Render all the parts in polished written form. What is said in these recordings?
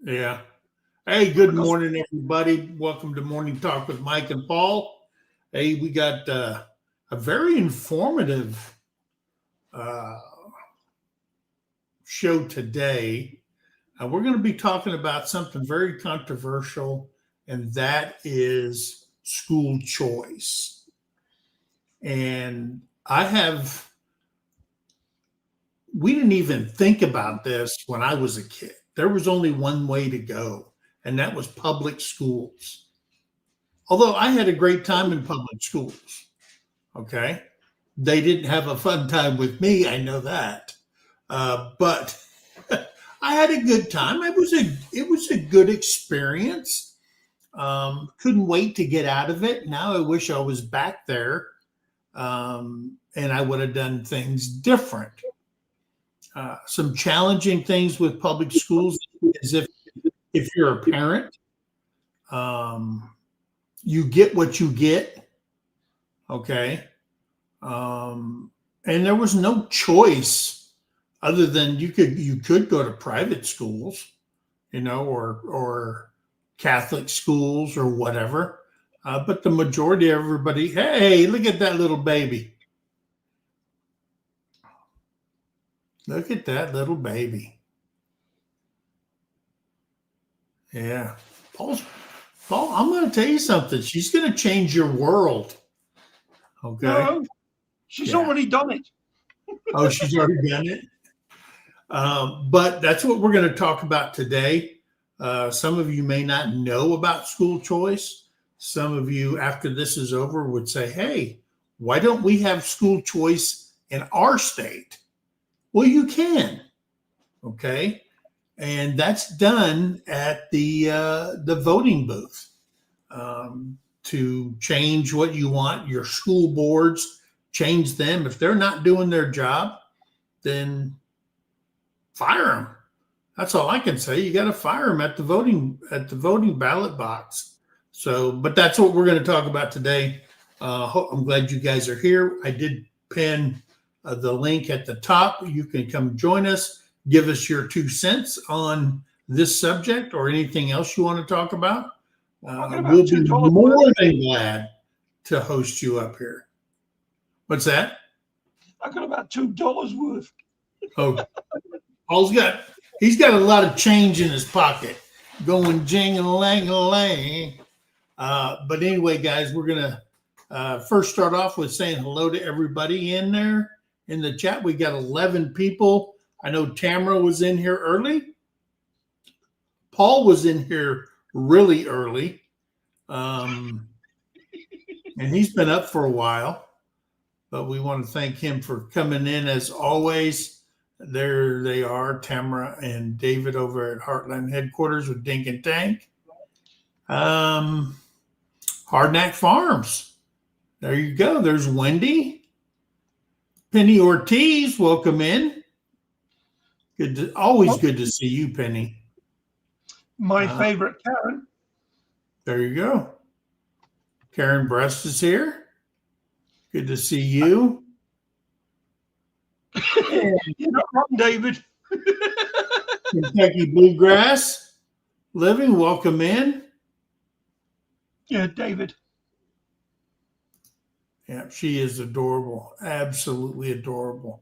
Yeah. Hey, good morning, everybody. Welcome to Morning Talk with Mike and Paul. Hey, we got a very informative uh, show today. We're going to be talking about something very controversial, and that is school choice. And we didn't even think about this when I was a kid. There was only one way to go, and that was public schools. Although I had a great time in public schools, okay? They didn't have a fun time with me, I know that. But I had a good time. It was a good experience. Couldn't wait to get out of it. Now I wish I was back there, and I would have done things different. Some challenging things with public schools is if you're a parent, um, you get what you get, okay? And there was no choice other than you could go to private schools, or Catholic schools or whatever. But the majority of everybody, hey, look at that little baby. Look at that little baby. Yeah. Paul, I'm going to tell you something. She's going to change your world. Okay. No, she's already done it. Oh, she's already done it. But that's what we're going to talk about today. Some of you may not know about school choice. Some of you, after this is over, would say, hey, why don't we have school choice in our state? Well, you can. Okay. And that's done at the voting booth, to change what you want. Your school boards, change them. If they're not doing their job, then fire them. That's all I can say. You got to fire them at the voting ballot box. So, but that's what we're going to talk about today. I'm glad you guys are here. I did pin the link at the top. You can come join us. Give us your 2 cents on this subject or anything else you want to talk about. We'll be more than glad to host you up here. What's that? I got about $2 worth. Oh, he's got a lot of change in his pocket, going jing-a-lang-a-lang. But anyway, guys, we're gonna first start off with saying hello to everybody in there in the chat. We got 11 people. I know Tamara was in here early. Paul was in here really early. And he's been up for a while, but we want to thank him for coming in as always. There they are, Tamara and David over at Heartland headquarters with Dink and Tank. Hardknack Farms. There you go. There's Wendy. Penny Ortiz, welcome in. Always good to see you, Penny. My favorite Karen. There you go. Karen Brest is here. Good to see you. You're not wrong, David. Kentucky Bluegrass Living, welcome in. Yeah, David. Yeah, she is adorable. Absolutely adorable.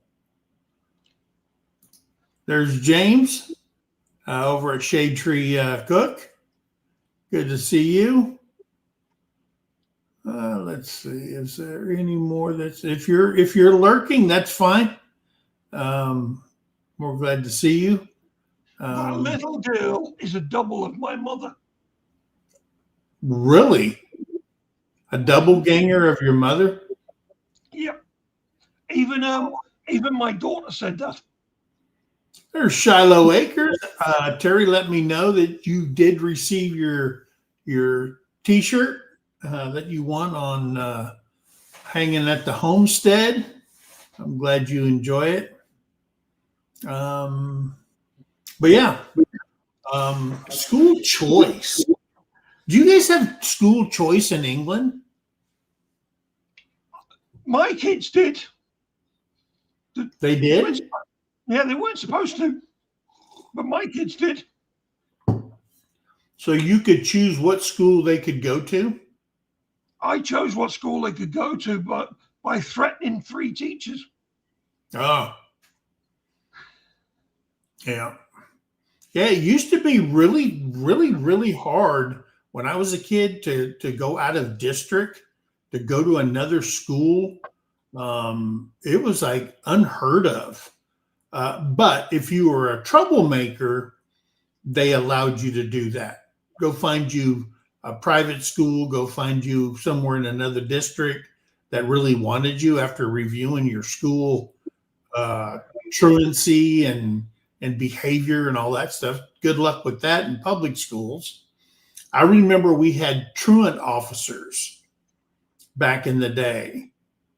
There's James over at Shade Tree Cook. Good to see you. Let's see. Is there any more? If you're lurking, that's fine. We're glad to see you. My little girl is a double of my mother. Really? A double ganger of your mother? Yeah. Even my daughter said that. There's Shiloh Acres. Terry let me know that you did receive your T-shirt that you won on hanging at the Homestead. I'm glad you enjoy it. But yeah, school choice. Do you guys have school choice in England? My kids did. They did? Yeah, they weren't supposed to, but my kids did. So you could choose what school they could go to? I chose what school they could go to, but by threatening 3 teachers. Oh, yeah. Yeah, it used to be really, really, really hard when I was a kid to go out of district, to go to another school. It was like unheard of. But if you were a troublemaker, they allowed you to do that. Go find you a private school, go find you somewhere in another district that really wanted you after reviewing your school truancy and behavior and all that stuff. Good luck with that in public schools. I remember we had truant officers back in the day,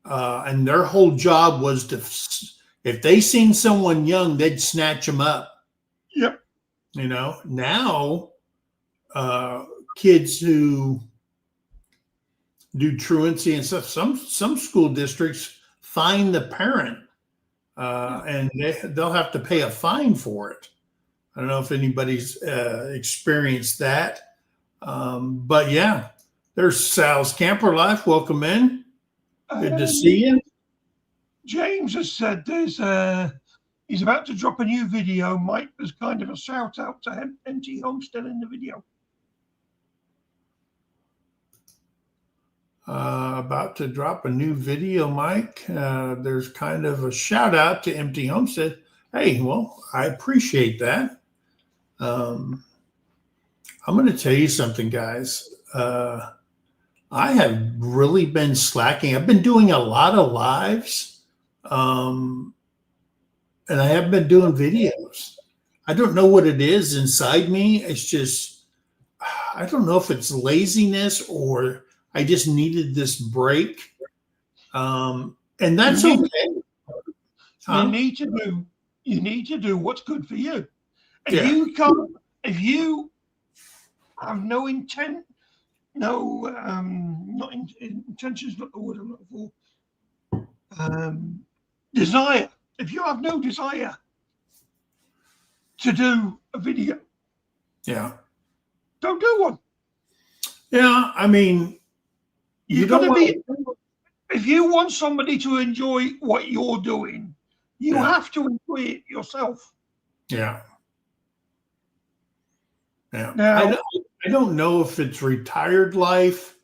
and their whole job was to, if they seen someone young, they'd snatch them up. Yep. You know, now kids who do truancy and stuff, some school districts fine the parent, and they'll have to pay a fine for it. I don't know if anybody's experienced that, but yeah, there's Sal's Camper Life. Welcome in. Good to see you. James has said he's about to drop a new video. Mike, there's kind of a shout out to MT Homestead in the video. About to drop a new video, Mike. There's kind of a shout out to MT Homestead. Hey, well, I appreciate that. I'm going to tell you something, guys. I have really been slacking. I've been doing a lot of lives, and I haven't been doing videos. I don't know what it is inside me. It's just, I don't know if it's laziness or I just needed this break. And that's okay. You need to do what's good for you. Yeah. If you have no intent, intention's not the word I'm looking for. Desire. If you have no desire to do a video, Yeah. don't do one. Yeah. I mean, You've got to be. If you want somebody to enjoy what you're doing, you have to enjoy it yourself. Yeah. Yeah. Now, I don't know if it's retired life,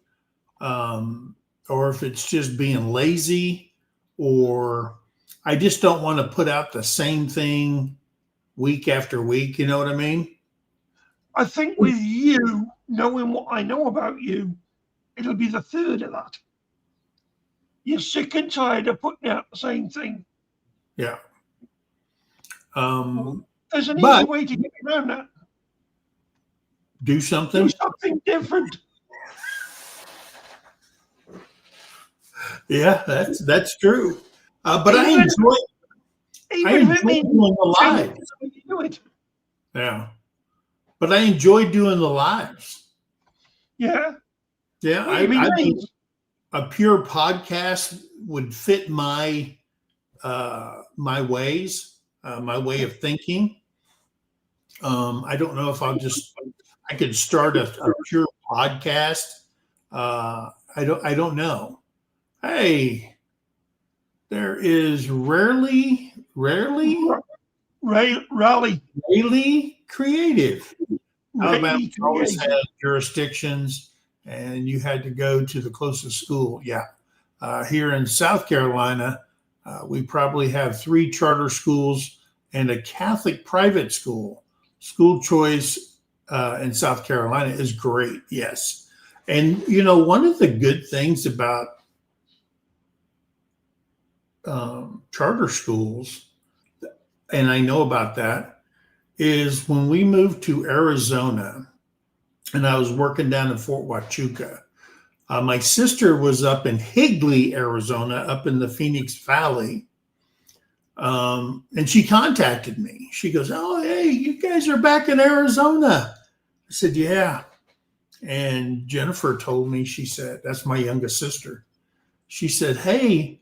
or if it's just being lazy, or I just don't want to put out the same thing week after week. You know what I mean? I think with you, knowing what I know about you, it'll be the third of that. You're sick and tired of putting out the same thing. Yeah. There's an easy way to get around that. Do something. Do something different. Yeah, that's true. But I enjoy doing the lives. Do it. Yeah. But I enjoy doing the lives. Yeah. Yeah. I mean, a pure podcast would fit my my ways, my way of thinking. I don't know if I could start a pure podcast. I don't know. Hey, there is rarely creative. Alabama always had jurisdictions, and you had to go to the closest school. Yeah. Here in South Carolina, we probably have 3 charter schools and a Catholic private school. School choice in South Carolina is great. Yes. And, you know, one of the good things about charter schools, and I know about that, is when we moved to Arizona and I was working down in Fort Huachuca, my sister was up in Higley, Arizona, up in the Phoenix Valley. And she contacted me. She goes, "Oh, hey, you guys are back in Arizona." I said, "Yeah." And Jennifer told me, she said, that's my youngest sister. She said, "Hey,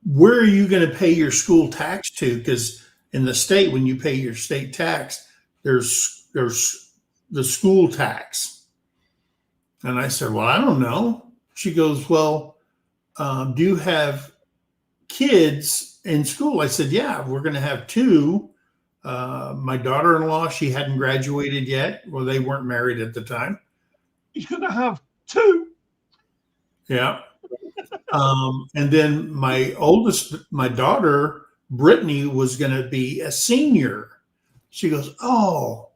where are you going to pay your school tax to?" Because in the state, when you pay your state tax, there's the school tax. And I said, well, I don't know. She goes, well, do you have kids in school? I said, yeah, we're going to have two. My daughter-in-law, she hadn't graduated yet. Well, they weren't married at the time. He's going to have two. Yeah. And then my daughter, Brittany, was going to be a senior. She goes, oh,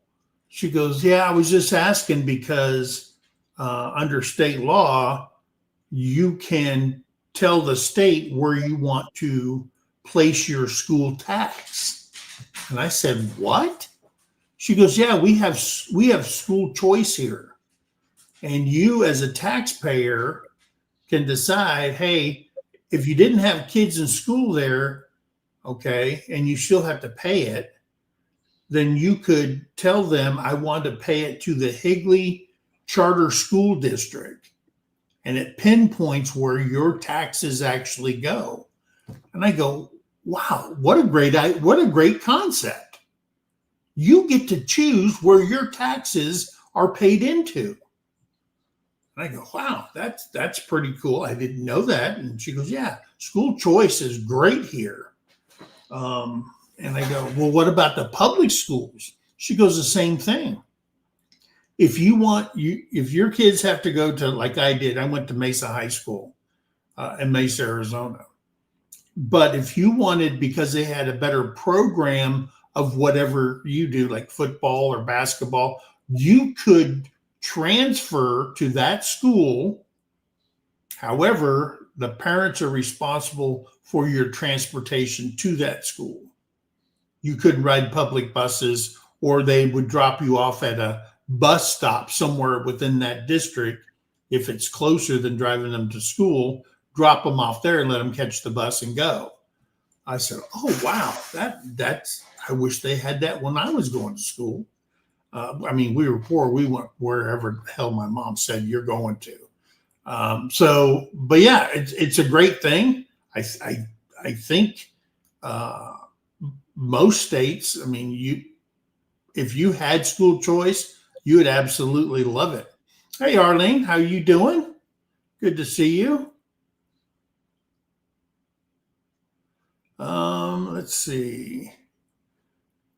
yeah, I was just asking because under state law, you can tell the state where you want to place your school tax. And I said, what? She goes, yeah, we have school choice here. And you as a taxpayer can decide, hey, if you didn't have kids in school there, okay, and you still have to pay it, then you could tell them, I want to pay it to the Higley Charter School District. And it pinpoints where your taxes actually go. And I go, wow, what a great concept. You get to choose where your taxes are paid into. And I go, wow, that's pretty cool. I didn't know that. And she goes, yeah, school choice is great here. And I go, well, what about the public schools? She goes, the same thing. If your kids have to go to, like I did, I went to Mesa High School in Mesa, Arizona. But if you wanted, because they had a better program of whatever you do, like football or basketball, you could transfer to that school. However, the parents are responsible for your transportation to that school. You couldn't ride public buses, or they would drop you off at a bus stop somewhere within that district. If it's closer than driving them to school, drop them off there and let them catch the bus and go. I said, oh, wow, that's, I wish they had that when I was going to school. I mean, we were poor. We went wherever the hell my mom said you're going to. But yeah, it's a great thing. I think most states, I mean, if you had school choice, you would absolutely love it. Hey, Arlene, how you doing? Good to see you. Let's see.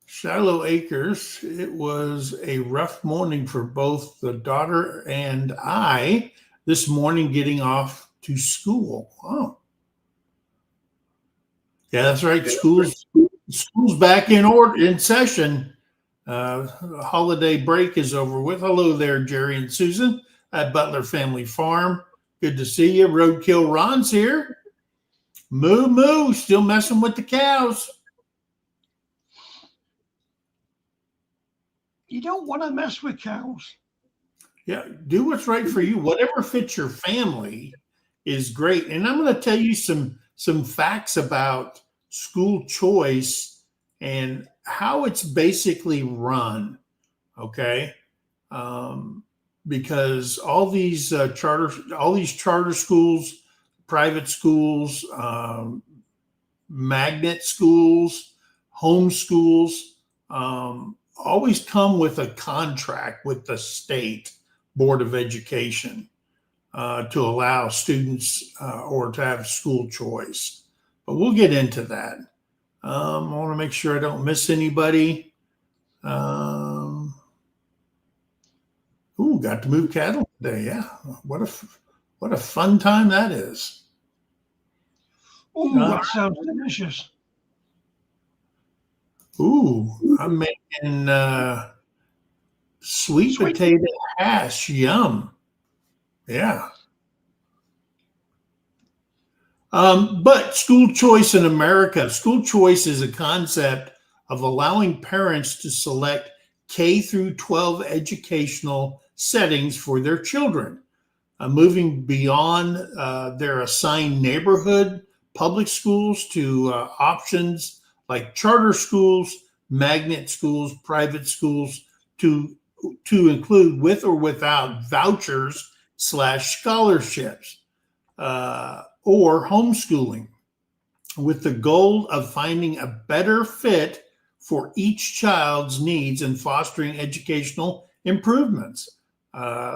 Shiloh Acres, it was a rough morning for both the daughter and I this morning getting off to school. Oh. Yeah, that's right. School's back in session. Holiday break is over with. Hello there, Jerry and Susan at Butler Family Farm. Good to see you. Roadkill Ron's here. Moo moo, still messing with the cows. You don't want to mess with cows. Yeah, do what's right for you. Whatever fits your family is great. And I'm going to tell you some facts about school choice and how it's basically run. Okay, because all these charter schools, private schools, magnet schools, home schools, always come with a contract with the state Board of Education to allow students or to have school choice. But we'll get into that. I want to make sure I don't miss anybody. Got to move cattle today. Yeah, what a fun time that is. Oh, that sounds delicious. I'm making sweet potato hash. Yum. Yeah. But school choice in America, school choice is a concept of allowing parents to select K through 12 educational settings for their children, moving beyond their assigned neighborhood public schools to options like charter schools, magnet schools, private schools, to include with or without vouchers / scholarships, or homeschooling, with the goal of finding a better fit for each child's needs and fostering educational improvements.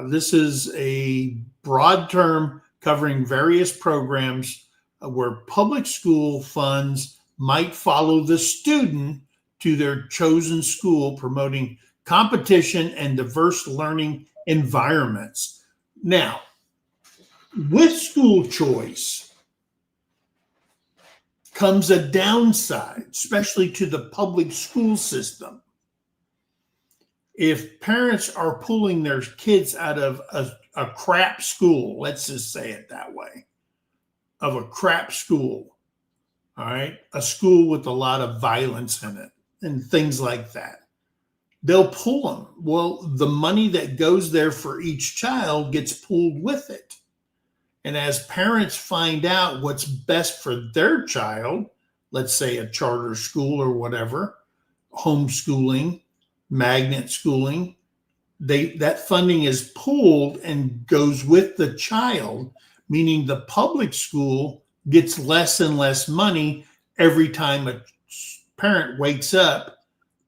This is a broad term covering various programs where public school funds might follow the student to their chosen school, promoting competition and diverse learning environments. Now, with school choice comes a downside, especially to the public school system. If parents are pulling their kids out of a crap school, let's just say it that way, of a crap school, all right, a school with a lot of violence in it and things like that, they'll pull them. Well, the money that goes there for each child gets pulled with it. And as parents find out what's best for their child, let's say a charter school or whatever, homeschooling, magnet schooling, that funding is pulled and goes with the child, meaning the public school gets less and less money every time a parent wakes up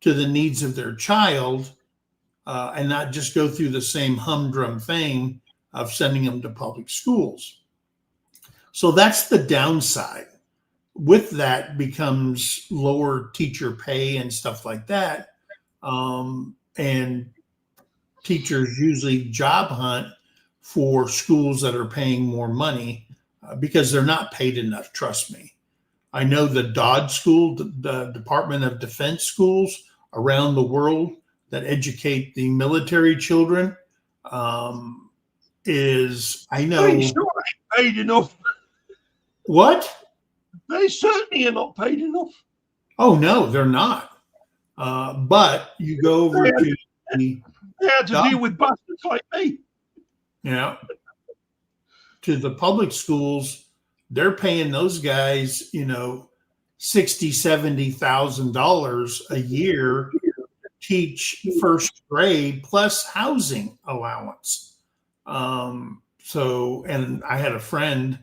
to the needs of their child, and not just go through the same humdrum thing of sending them to public schools. So that's the downside. With that becomes lower teacher pay and stuff like that. And teachers usually job hunt for schools that are paying more money because they're not paid enough, trust me. I know the DOD school, the Department of Defense schools around the world that educate the military children, is, I know. They sure ain't paid enough. What? They certainly are not paid enough. Oh, no, they're not. But you go over to the, They had to deal with bastards like me. yeah, to the public schools, they're paying those guys, $60,000, $70,000 a year to teach first grade plus housing allowance. So, and I had a friend,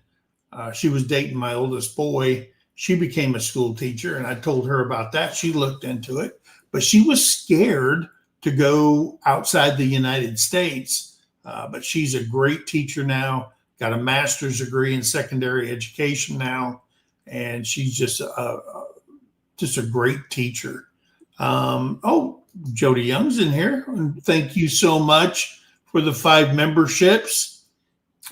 she was dating my oldest boy. She became a school teacher, and I told her about that. She looked into it, but she was scared to go outside the United States. But she's a great teacher now, got a master's degree in secondary education now, and she's just a great teacher. Oh, Jody Young's in here. Thank you so much for the 5 memberships.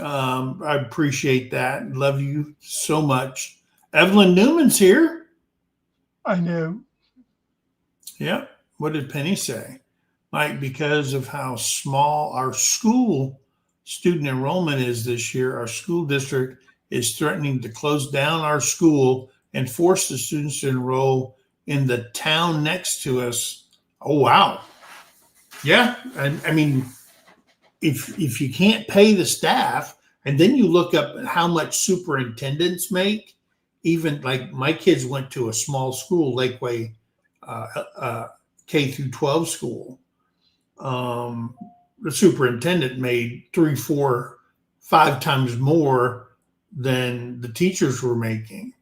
I appreciate that. Love you so much. Evelyn Newman's here. I know. Yeah. What did Penny say? Mike, because of how small our school student enrollment is this year, our school district is threatening to close down our school and force the students to enroll in the town next to us. Oh, wow. Yeah. I mean, if you can't pay the staff, and then you look up how much superintendents make, even like my kids went to a small school, Lakeway K through 12 school. The superintendent made 3, 4, 5 times more than the teachers were making.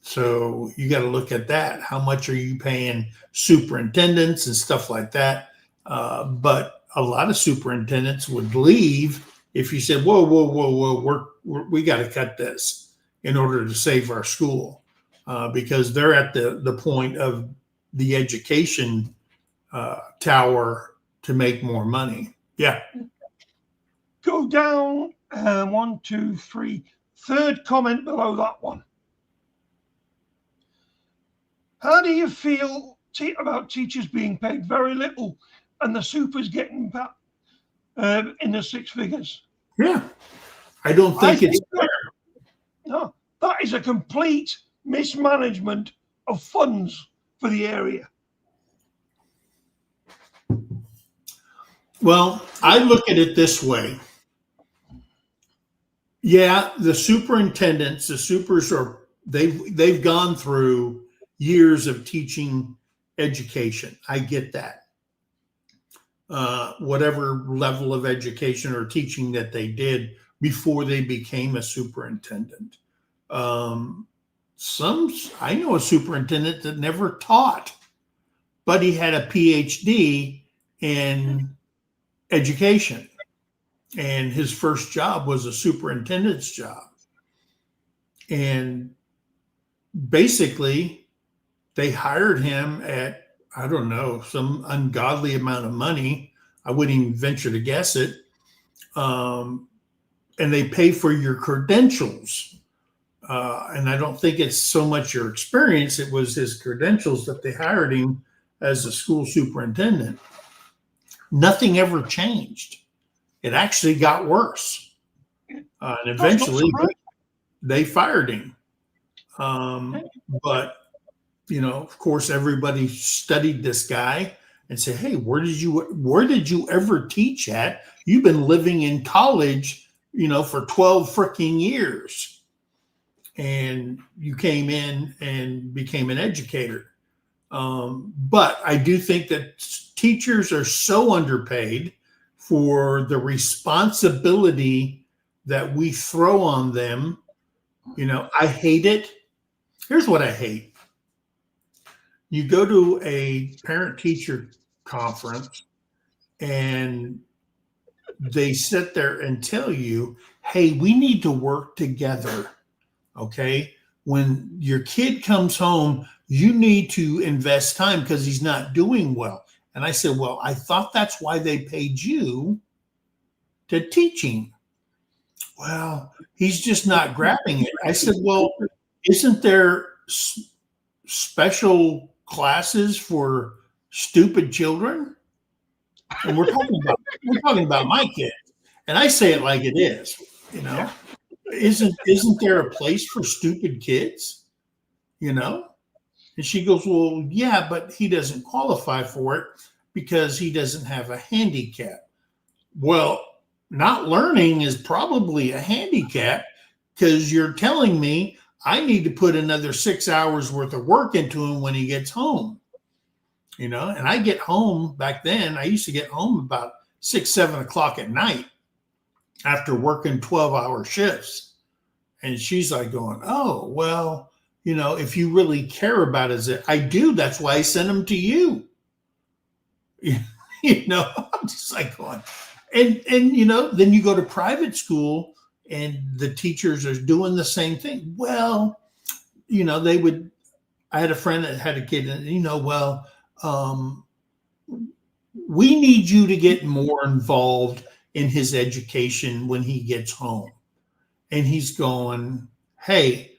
So you got to look at that. How much are you paying superintendents and stuff like that? But a lot of superintendents would leave if you said, whoa, we got to cut this in order to save our school, because they're at the point of the education tower to make more money. Yeah. Go down 1, 2, 3. Third comment below that one. How do you feel about teachers being paid very little and the supers getting back in the 6 figures? Yeah. I don't think it's fair. No, that is a complete mismanagement of funds for the area. Well, I look at it this way. Yeah, the superintendents, the supers they've gone through years of teaching education. I get that. Whatever level of education or teaching that they did before they became a superintendent. I know a superintendent that never taught. but he had a PhD in education. And his first job was a superintendent's job. And basically, they hired him at, I don't know, some ungodly amount of money. I wouldn't even venture to guess it. And they pay for your credentials. And I don't think it's so much your experience. It was his credentials that they hired him as a school superintendent. Nothing ever changed. It actually got worse. And eventually they fired him. But, of course, everybody studied this guy and said, hey, where did you ever teach at? You've been living in college, for 12 freaking years. And you came in and became an educator. But I do think that teachers are so underpaid for the responsibility that we throw on them. I hate it. Here's what I hate. You go to a parent-teacher conference and they sit there and tell you, hey, we need to work together, okay? When your kid comes home, you need to invest time because he's not doing well. And I said, well, I thought that's why they paid you to teach him. Well, he's just not grabbing it. I said, well, isn't there special classes for stupid children? And we're talking about my kids. And I say it like it is, Isn't there a place for stupid kids? And she goes, well, yeah, but he doesn't qualify for it because he doesn't have a handicap. Well, not learning is probably a handicap because you're telling me I need to put another 6 hours worth of work into him when he gets home. And I get home back then, I used to get home about 6, 7 o'clock at night after working 12-hour shifts. And she's like going, oh, well, if you really care about it, I do. That's why I sent him to you. I'm just like going, and then you go to private school and the teachers are doing the same thing. Well, I had a friend that had a kid and, we need you to get more involved in his education when he gets home. And he's going, hey,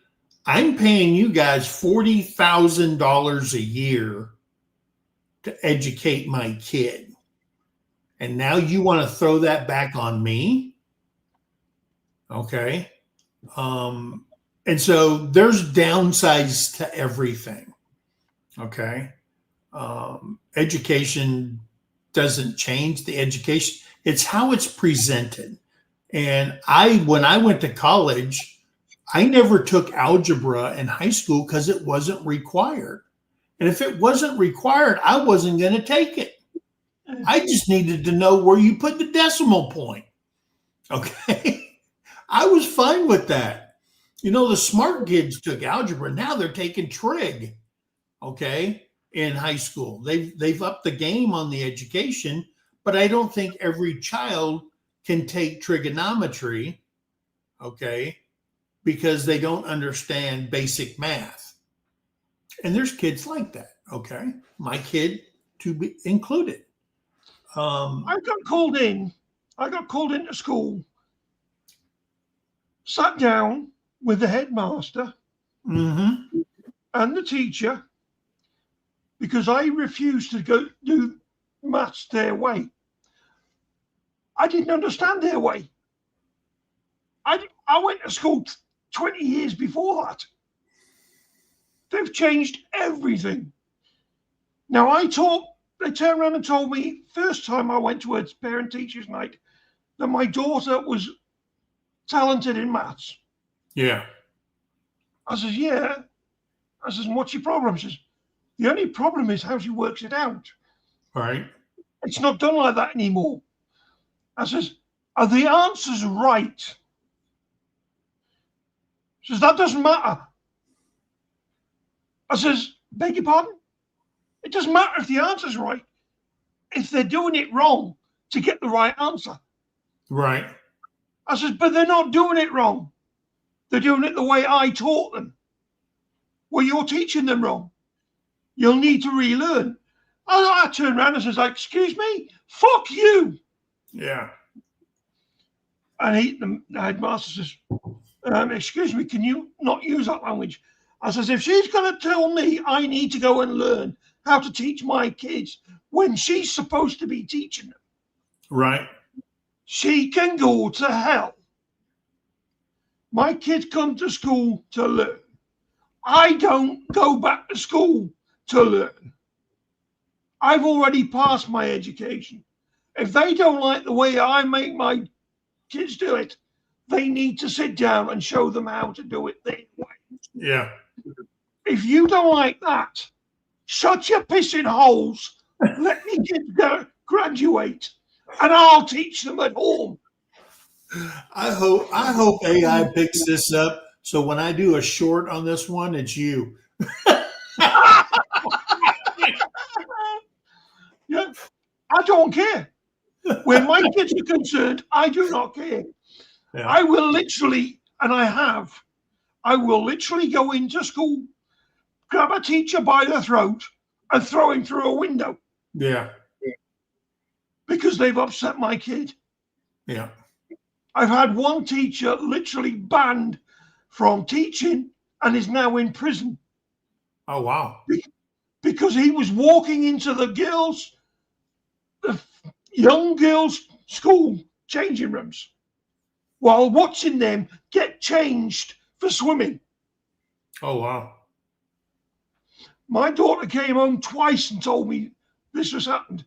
I'm paying you guys $40,000 a year to educate my kid. And now you want to throw that back on me? Okay. And so there's downsides to everything. Okay. Education doesn't change the education. It's how it's presented. And when I went to college, I never took algebra in high school because it wasn't required. And if it wasn't required, I wasn't going to take it. I just needed to know where you put the decimal point. Okay. I was fine with that. The smart kids took algebra. Now they're taking trig. Okay. In high school, they've upped the game on the education, but I don't think every child can take trigonometry. Okay. Because they don't understand basic math. And there's kids like that. Okay. My kid to be included. I got called into school, sat down with the headmaster and the teacher because I refused to go do maths their way. I didn't understand their way. I went to school 20 years before that. They've changed everything. Now they turned around and told me first time I went to a parent teachers night that my daughter was talented in maths. Yeah. I says, yeah. I says, what's your problem? She says, the only problem is how she works it out. Right. It's not done like that anymore. I says, are the answers right? She says, that doesn't matter. I says, beg your pardon? It doesn't matter if the answer's right, if they're doing it wrong to get the right answer. Right. I says, but they're not doing it wrong. They're doing it the way I taught them. Well, you're teaching them wrong. You'll need to relearn. I turned around and says, like, excuse me, fuck you. Yeah. And the headmaster says, excuse me, can you not use that language? I says, if she's going to tell me I need to go and learn how to teach my kids when she's supposed to be teaching them, Right. she can go to hell. My kids come to school to learn. I don't go back to school to learn. I've already passed my education. If they don't like the way I make my kids do it, they need to sit down and show them how to do it their way. Yeah. If you don't like that, shut your pissing holes. Let me graduate, and I'll teach them at home. I hope AI picks this up. So when I do a short on this one, it's you. Yeah, I don't care. When my kids are concerned, I do not care. Yeah. I will literally, and I will literally go into school, grab a teacher by the throat, and throw him through a window. Yeah. Because they've upset my kid. Yeah. I've had one teacher literally banned from teaching and is now in prison. Oh, wow. Because he was walking into the young girls' school changing rooms while watching them get changed for swimming. Oh, wow. My daughter came home twice and told me this has happened.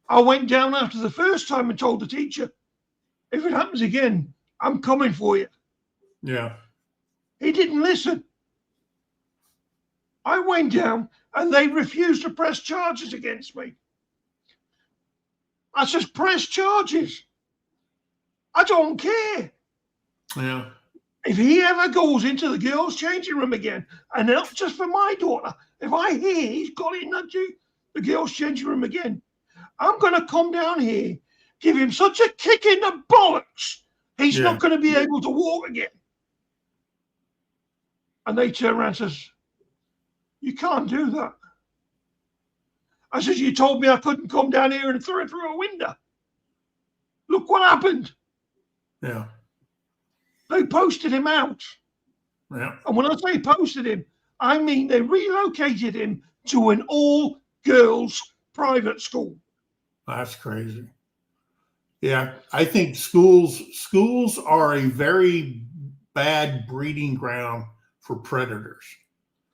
I went down after the first time and told the teacher, if it happens again, I'm coming for you. Yeah. He didn't listen. I went down and they refused to press charges against me. I said, press charges. I don't care. Yeah. If he ever goes into the girls' changing room again, and not just for my daughter, if I hear he's got into the girls' changing room again, I'm going to come down here, give him such a kick in the bollocks, he's not going to be able to walk again. And they turn around and says, you can't do that. I says, you told me I couldn't come down here and throw it through a window. Look what happened. Yeah. They posted him out. Yeah. And when I say posted him, I mean they relocated him to an all-girls private school. That's crazy. Yeah. I think schools are a very bad breeding ground for predators.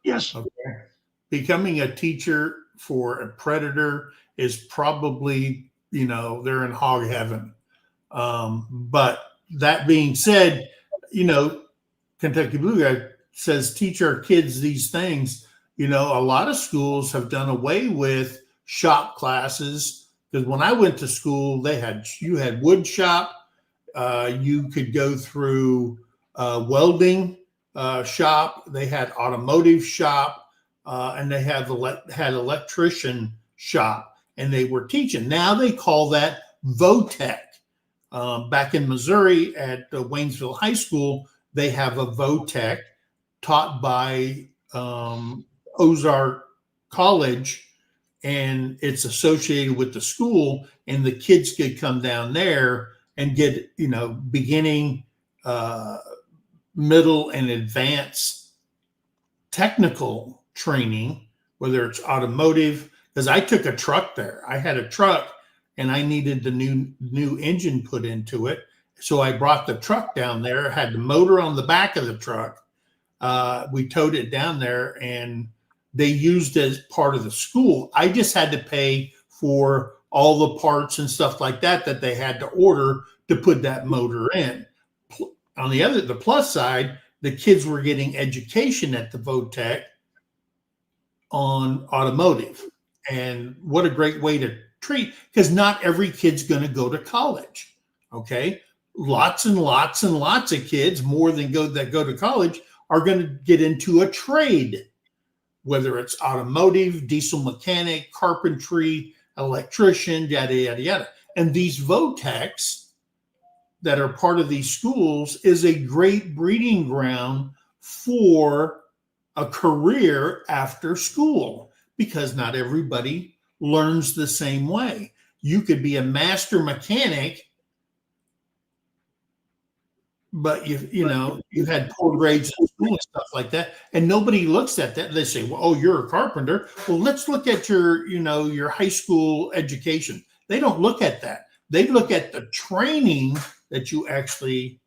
Yes. Okay. Becoming a teacher for a predator is probably, they're in hog heaven. But that being said, Kentucky Blue Guy says, teach our kids these things. A lot of schools have done away with shop classes, because when I went to school, you had wood shop. You could go through welding shop. They had automotive shop, and they had electrician shop, and they were teaching. Now they call that VOTEC. Back in Missouri at Waynesville High School, they have a VOTEC taught by Ozark College, and it's associated with the school, and the kids could come down there and get, beginning, middle, and advanced technical training, whether it's automotive, because I took a truck there. I had a truck and I needed the new engine put into it. So I brought the truck down there, had the motor on the back of the truck. We towed it down there and they used it as part of the school. I just had to pay for all the parts and stuff like that they had to order to put that motor in. On the plus side, the kids were getting education at the VOTEC on automotive. And what a great way to treat, because not every kid's going to go to college. Okay. Lots and lots and lots of kids, more than that go to college, are going to get into a trade. whether it's automotive, diesel mechanic, carpentry, electrician, yada, yada, yada. And these VOTECs that are part of these schools is a great breeding ground for a career after school, because not everybody learns the same way. You could be a master mechanic, but you've had poor grades in school and stuff like that, and nobody looks at that. They say, well, oh, you're a carpenter. Well, let's look at your high school education. They don't look at that. They look at the training that you actually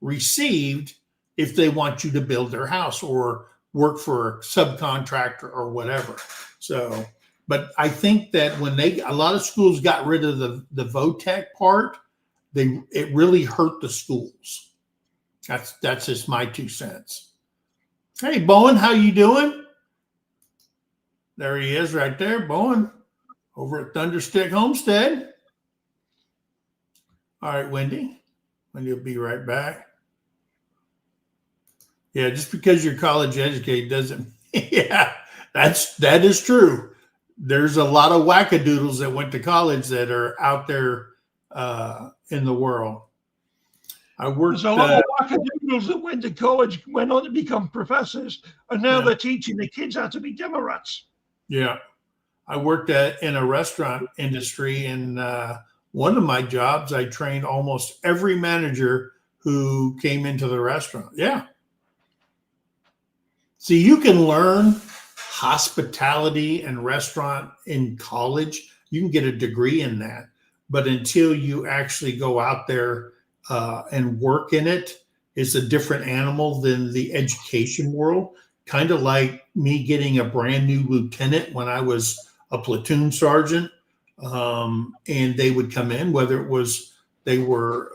received if they want you to build their house or work for a subcontractor or whatever. So, but I think that when a lot of schools got rid of the VOTEC part, it really hurt the schools. That's just my 2 cents. Hey, Bowen, how you doing? There he is right there, Bowen, over at Thunderstick Homestead. All right, Wendy will be right back. Yeah, just because you're college educated doesn't. Yeah, that is true. There's a lot of wackadoodles that went to college that are out there in the world. There's a lot of wackadoodles that went to college, went on to become professors, and now they're teaching the kids how to be Democrats. Yeah, I worked in a restaurant industry, and one of my jobs, I trained almost every manager who came into the restaurant. Yeah. See, you can learn hospitality and restaurant in college. You can get a degree in that. But until you actually go out there and work in it, it's a different animal than the education world. Kind of like me getting a brand new lieutenant when I was a platoon sergeant. And they would come in, whether it was they were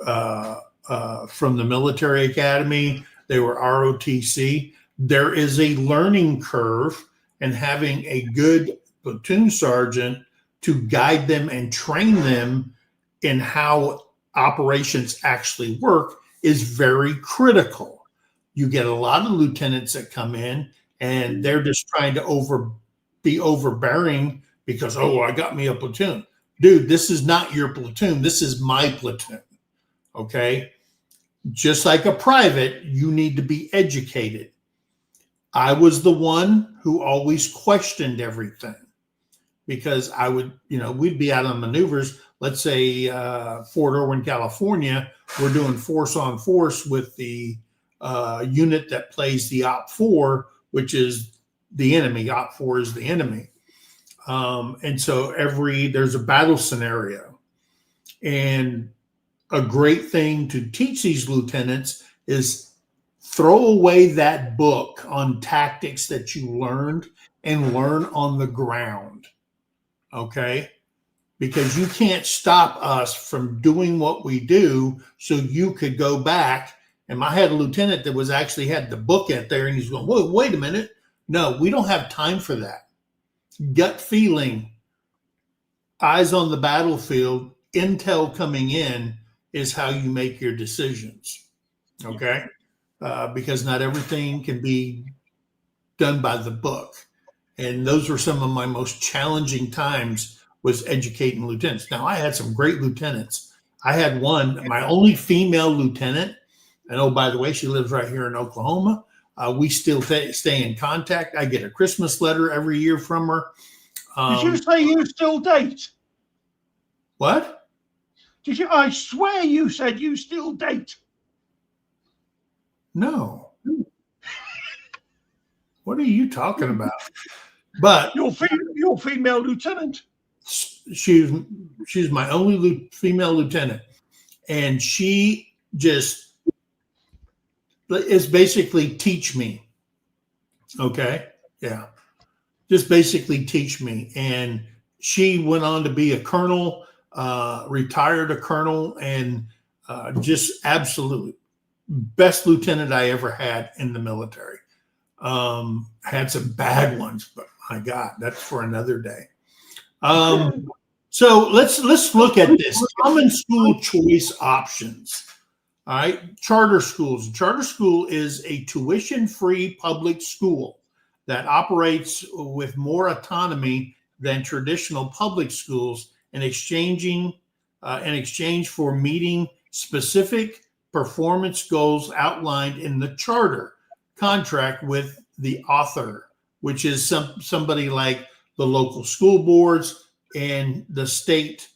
from the military academy, they were ROTC. There is a learning curve, and having a good platoon sergeant to guide them and train them in how operations actually work is very critical. You get a lot of lieutenants that come in and they're just trying to be overbearing because, oh, I got me a platoon. Dude, this is not your platoon. This is my platoon. Okay. Just like a private, you need to be educated. I was the one who always questioned everything because I would, we'd be out on maneuvers. Let's say Fort Irwin, California, we're doing force on force with the unit that plays the OP4, which is the enemy. OP4 is the enemy. And so there's a battle scenario. And a great thing to teach these lieutenants is throw away that book on tactics that you learned and learn on the ground. Okay? Because you can't stop us from doing what we do, so you could go back. And I had a lieutenant that was actually had the book out there, and he's going, whoa, wait a minute. No, we don't have time for that. Gut feeling, eyes on the battlefield, intel coming in is how you make your decisions. Okay? Because not everything can be done by the book. And those were some of my most challenging times, was educating lieutenants. Now, I had some great lieutenants. I had my only female lieutenant, and oh, by the way, she lives right here in Oklahoma. We still stay in contact. I get a Christmas letter every year from her. Did you say you still date? What? I swear you said you still date. No. What are you talking about? But your female lieutenant. She's my only female lieutenant, and she just is basically teach me. Okay, yeah, just basically teach me. And she went on to be a colonel, retired a colonel, and just absolutely best lieutenant I ever had in the military. Had some bad ones, but my God, that's for another day. So let's look at this. Common school choice options. All right. Charter schools. Charter school is a tuition-free public school. that operates with more autonomy than traditional public schools in exchange for meeting specific performance goals outlined in the charter contract with the author, which is somebody like the local school boards and the state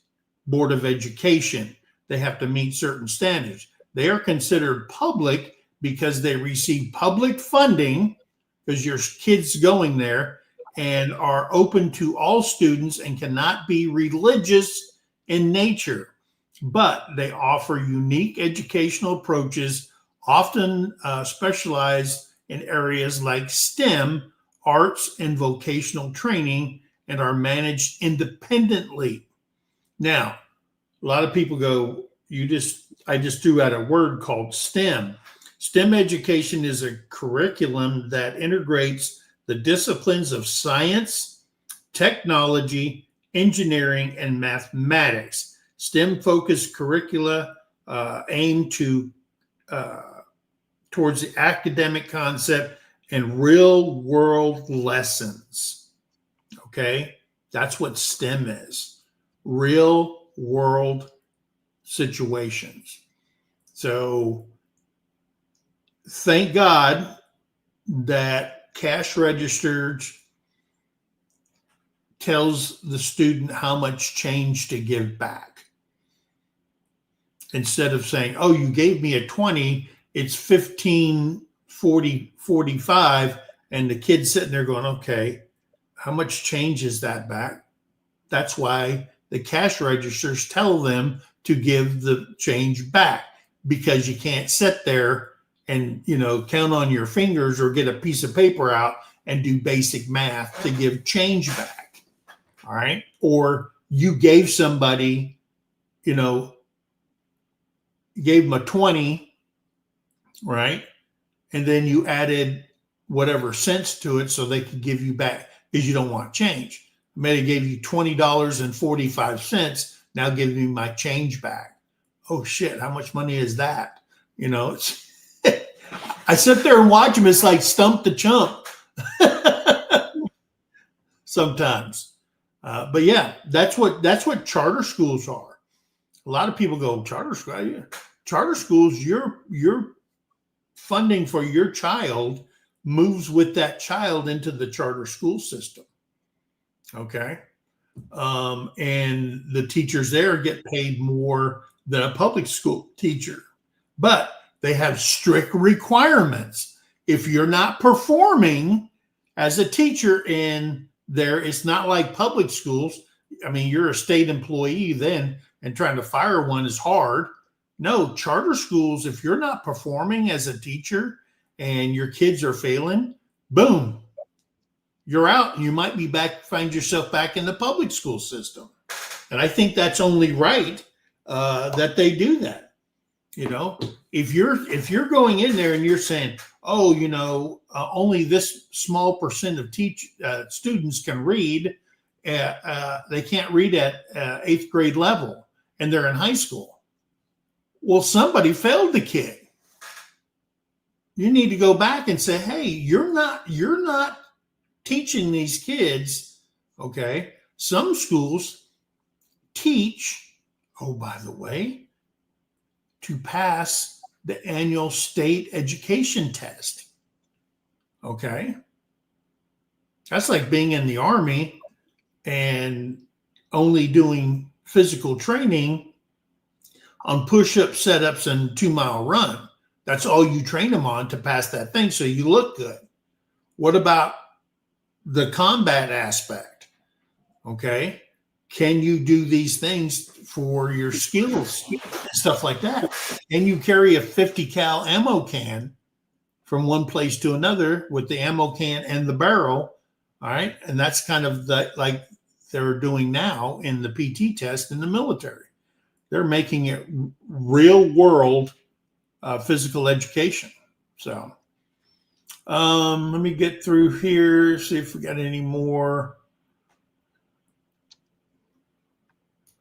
board of education. They have to meet certain standards. They are considered public because they receive public funding, because your kids going there, and are open to all students and cannot be religious in nature. But they offer unique educational approaches, often specialized in areas like STEM, arts, and vocational training, and are managed independently. Now, a lot of people go, I just threw out a word called STEM. STEM education is a curriculum that integrates the disciplines of science, technology, engineering, and mathematics. STEM-focused curricula aim towards the academic concept and real-world lessons. Okay, that's what STEM is: real-world situations. So, thank God that cash registers tells the student how much change to give back. Instead of saying, oh, you gave me a 20, it's 15, 40, 45, and the kid's sitting there going, okay, how much change is that back? That's why the cash registers tell them to give the change back, because you can't sit there and, count on your fingers or get a piece of paper out and do basic math to give change back. All right. Or you gave somebody, you gave them a 20, right? And then you added whatever cents to it so they could give you back, because you don't want change. Maybe gave you $20.45. Now give me my change back. Oh shit, how much money is that? It's I sit there and watch them. It's like Stump the Chump sometimes. But yeah, that's what charter schools are. A lot of people go, charter school. Yeah. Charter schools, your funding for your child moves with that child into the charter school system. Okay. And the teachers there get paid more than a public school teacher, but they have strict requirements. If you're not performing as a teacher in there, it's not like public schools. I mean, you're a state employee then, and trying to fire one is hard. No, charter schools, if you're not performing as a teacher and your kids are failing, boom, you're out. You might be find yourself back in the public school system. And I think that's only right that they do that. If you're going in there and you're saying, oh, only this small percent of students can read, they can't read at 8th grade level, and they're in high school. Well, somebody failed the kid. You need to go back and say, hey, you're not teaching these kids. Okay. Some schools teach, oh, by the way, to pass the annual state education test. Okay. That's like being in the Army and only doing physical training on push-ups, set-ups, and 2-mile run. That's all you train them on to pass that thing, so you look good. What about the combat aspect? Okay. Can you do these things for your skills and stuff like that? And you carry a 50 cal ammo can from one place to another with the ammo can and the barrel. All right. And that's kind of like they're doing now in the PT test in the military. They're making it real world physical education. So let me get through here, see if we got any more.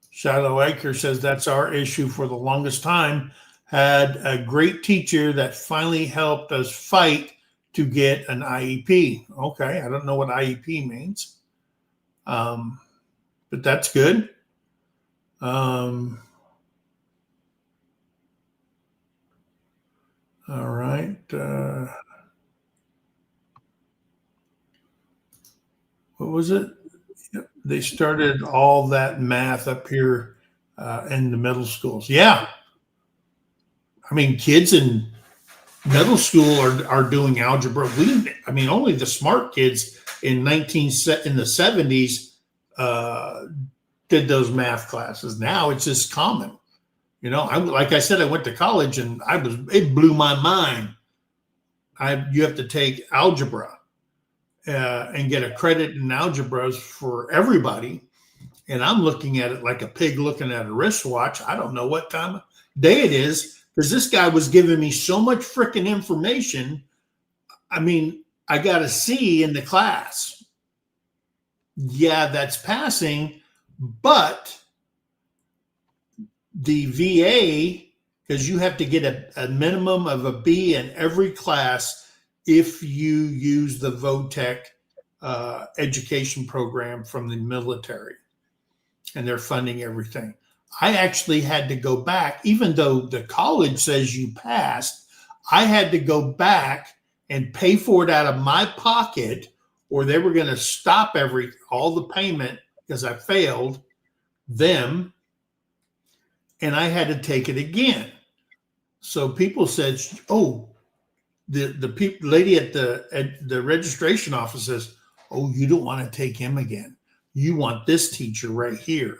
Shiloh Acre says that's our issue for the longest time. Had a great teacher that finally helped us fight to get an IEP. Okay, I don't know what IEP means, but that's good. All right. What was it? They started all that math up here in the middle schools. Yeah. I mean, kids in middle school are doing algebra. Only the smart kids in the 70s did those math classes. Now it's just common. Like I said, I went to college and it blew my mind. You have to take algebra and get a credit in algebras for everybody. And I'm looking at it like a pig looking at a wristwatch. I don't know what time of day it is because this guy was giving me so much freaking information. I mean, I got a C in the class. Yeah, that's passing, but the VA, because you have to get a minimum of a B in every class if you use the VOTEC education program from the military, and they're funding everything. I actually had to go back, even though the college says you passed, I had to go back and pay for it out of my pocket, or they were going to stop all the payment because I failed them, and I had to take it again. So people said, "Oh, the lady at the registration office says, oh, you don't want to take him again. You want this teacher right here.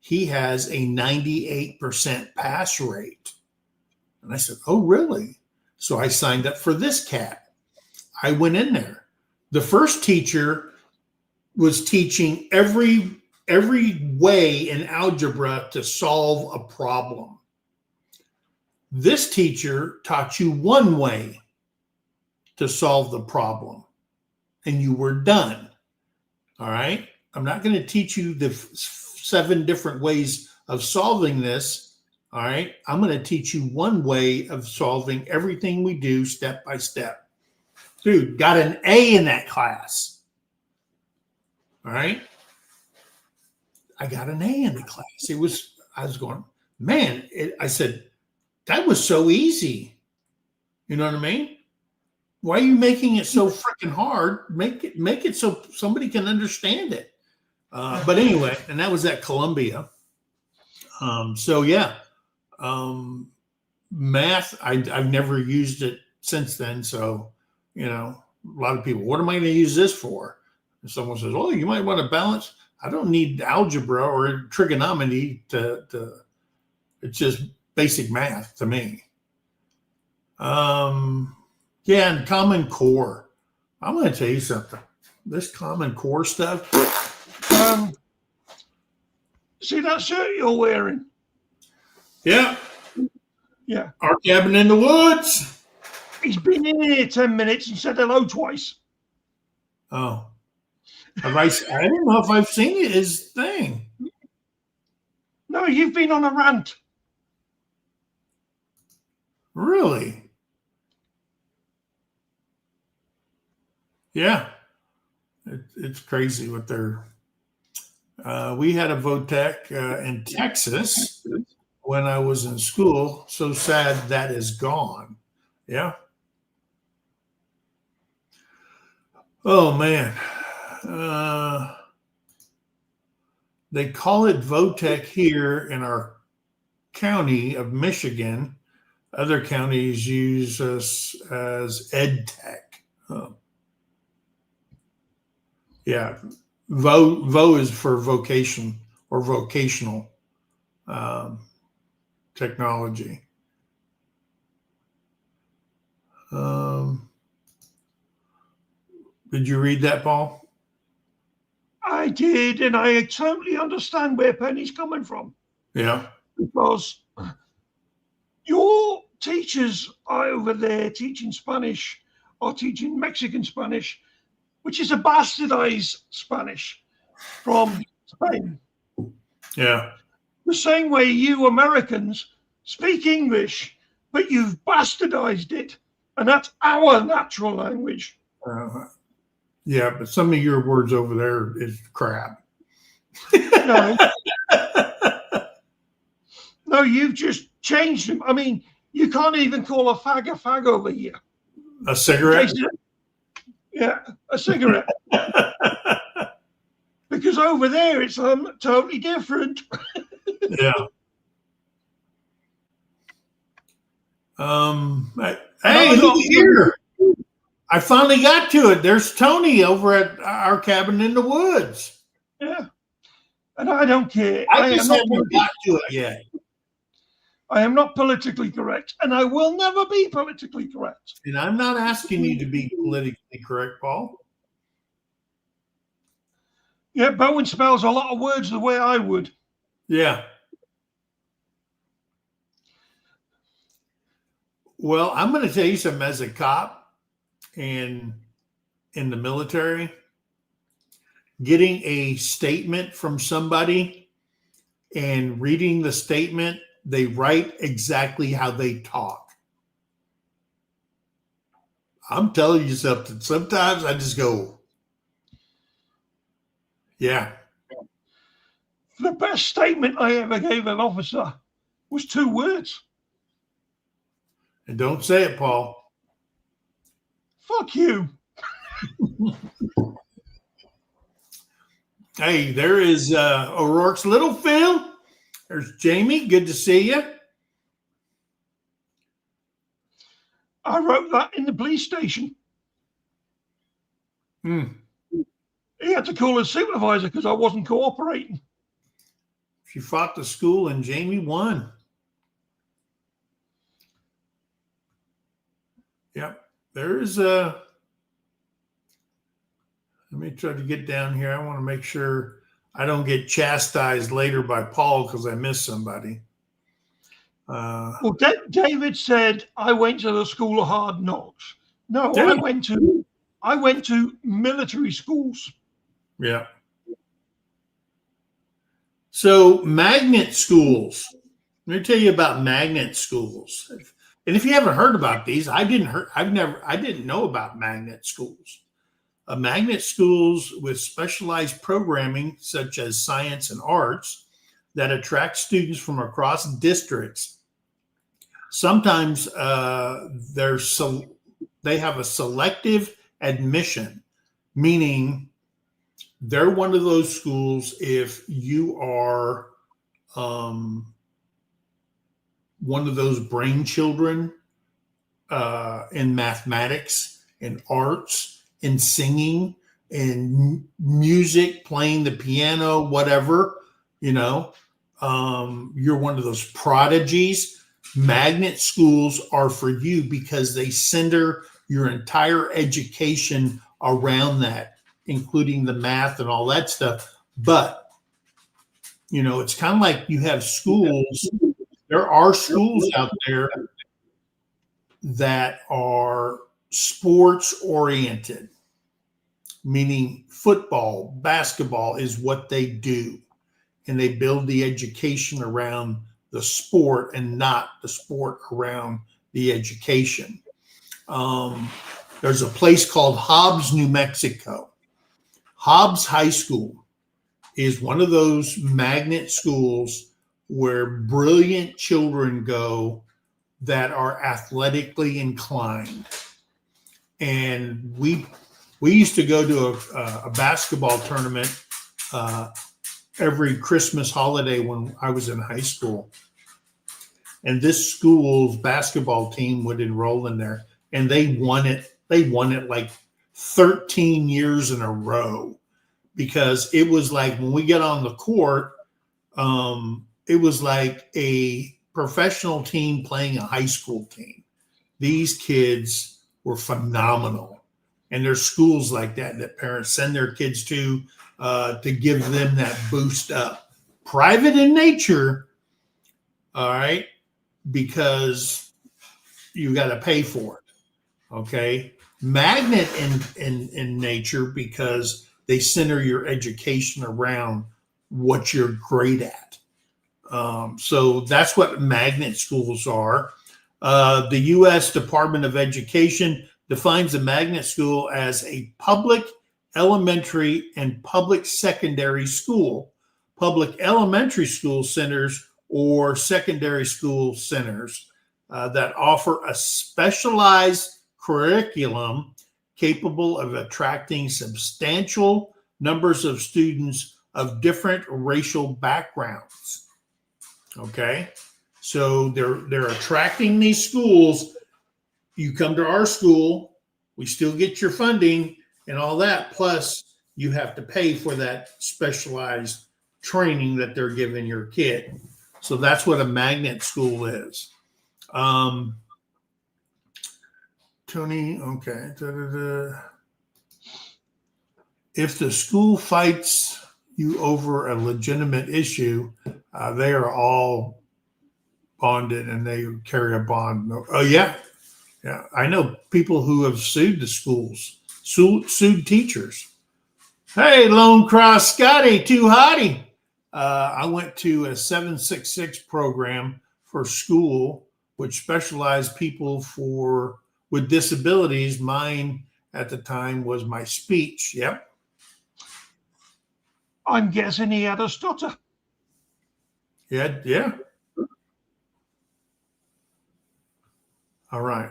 He has a 98% pass rate." And I said, "Oh, really?" So I signed up for this cat. I went in there. The first teacher was teaching every way in algebra to solve a problem. This teacher taught you one way to solve the problem, and you were done. All right. I'm not going to teach you the 7 different ways of solving this. All right. I'm going to teach you one way of solving everything we do step by step. Dude, got an A in that class. All right. I got an A in the class. I was going, man, I said, that was so easy. You know what I mean? Why are you making it so freaking hard? Make it so somebody can understand it. But anyway, and that was at Columbia. So yeah, math, I've never used it since then. So, a lot of people, what am I going to use this for? And someone says, oh, you might want to balance. I don't need algebra or trigonometry to it's just basic math to me. Yeah, and Common Core. I'm going to tell you something. This Common Core stuff. See that shirt you're wearing? Yeah. Yeah. Our cabin in the woods. He's been in here 10 minutes and said hello twice. Oh. I don't know if I've seen his thing. No, you've been on a rant. Really? Yeah. It's crazy what they're. We had a VOTEC in Texas when I was in school. So sad that is gone. Yeah. Oh, man. They call it VOTEC here in our county of Michigan. Other counties use us as EdTech. Yeah. VO is for vocation or vocational technology. Did you read that, Paul? I did, and I totally understand where Penny's coming from. Yeah. Because your teachers are over there teaching Spanish or teaching Mexican Spanish, which is a bastardized Spanish from Spain. Yeah. The same way you Americans speak English, but you've bastardized it And that's our natural language. Yeah, but some of your words over there is crap. No, no, you've just changed them. I mean, you can't even call a fag over here. A cigarette? Yeah, a cigarette. Because over there it's totally different. Yeah. Hey, look here. I finally got to it. There's Tony over at our cabin in the woods. Yeah. And I don't care. I just haven't got to it yet. I am not politically correct, and I will never be politically correct. And I'm not asking you to be politically correct, Paul. Yeah, Bowen spells a lot of words the way I would. Yeah. Well, I'm going to tell you something. As a cop and in the military, getting a statement from somebody and reading the statement, they write exactly how they talk. I'm telling you something. Sometimes I just go, yeah. The best statement I ever gave an officer was 2 words. And don't say it, Paul. Fuck you. Hey, there is O'Rourke's little Phil. There's Jamie. Good to see you. I wrote that in the police station. He had to call his supervisor because I wasn't cooperating. She fought the school and Jamie won. Yep. There's let me try to get down here. I want to make sure I don't get chastised later by Paul because I missed somebody. Well, David said I went to the school of hard knocks. No, I went to military schools. Yeah. So magnet schools. Let me tell you about magnet schools. And if you haven't heard about these, I didn't know about magnet schools. Magnet schools with specialized programming such as science and arts that attract students from across districts. Sometimes they have a selective admission, meaning they're one of those schools if you are one of those brain children in mathematics, in arts, in singing, in music, playing the piano, whatever, you're one of those prodigies. Magnet schools are for you because they center your entire education around that, including the math and all that stuff. But, it's kind of like you have schools. There are schools out there that are sports oriented, meaning football, basketball is what they do. And they build the education around the sport and not the sport around the education. There's a place called Hobbs, New Mexico. Hobbs High School is one of those magnet schools where brilliant children go that are athletically inclined. And we used to go to a basketball tournament every Christmas holiday when I was in high school. And this school's basketball team would enroll in there, and they won it. They won it like 13 years in a row, because it was like when we get on the court, it was like a professional team playing a high school team. These kids were phenomenal. And there's schools like that parents send their kids to give them that boost up. Private in nature, all right, because you got to pay for it, okay? Magnet in nature because they center your education around what you're great at. So that's what magnet schools are. The U.S. Department of Education defines a magnet school as a public elementary and public secondary school, public elementary school centers, or secondary school centers that offer a specialized curriculum capable of attracting substantial numbers of students of different racial backgrounds. Okay, so they're attracting these schools. You come to our school, we still get your funding and all that, plus you have to pay for that specialized training that they're giving your kid. So that's what a magnet school is. Tony, okay. Da-da-da. If the school fights you over a legitimate issue, they are all bonded and they carry a bond. Oh, yeah. Yeah. I know people who have sued the schools, sued teachers. Hey, Lone Cross Scotty, too hotty. I went to a 766 program for school, which specialized people with disabilities. Mine at the time was my speech. Yep. I'm guessing he had a stutter. Yeah. Yeah. All right.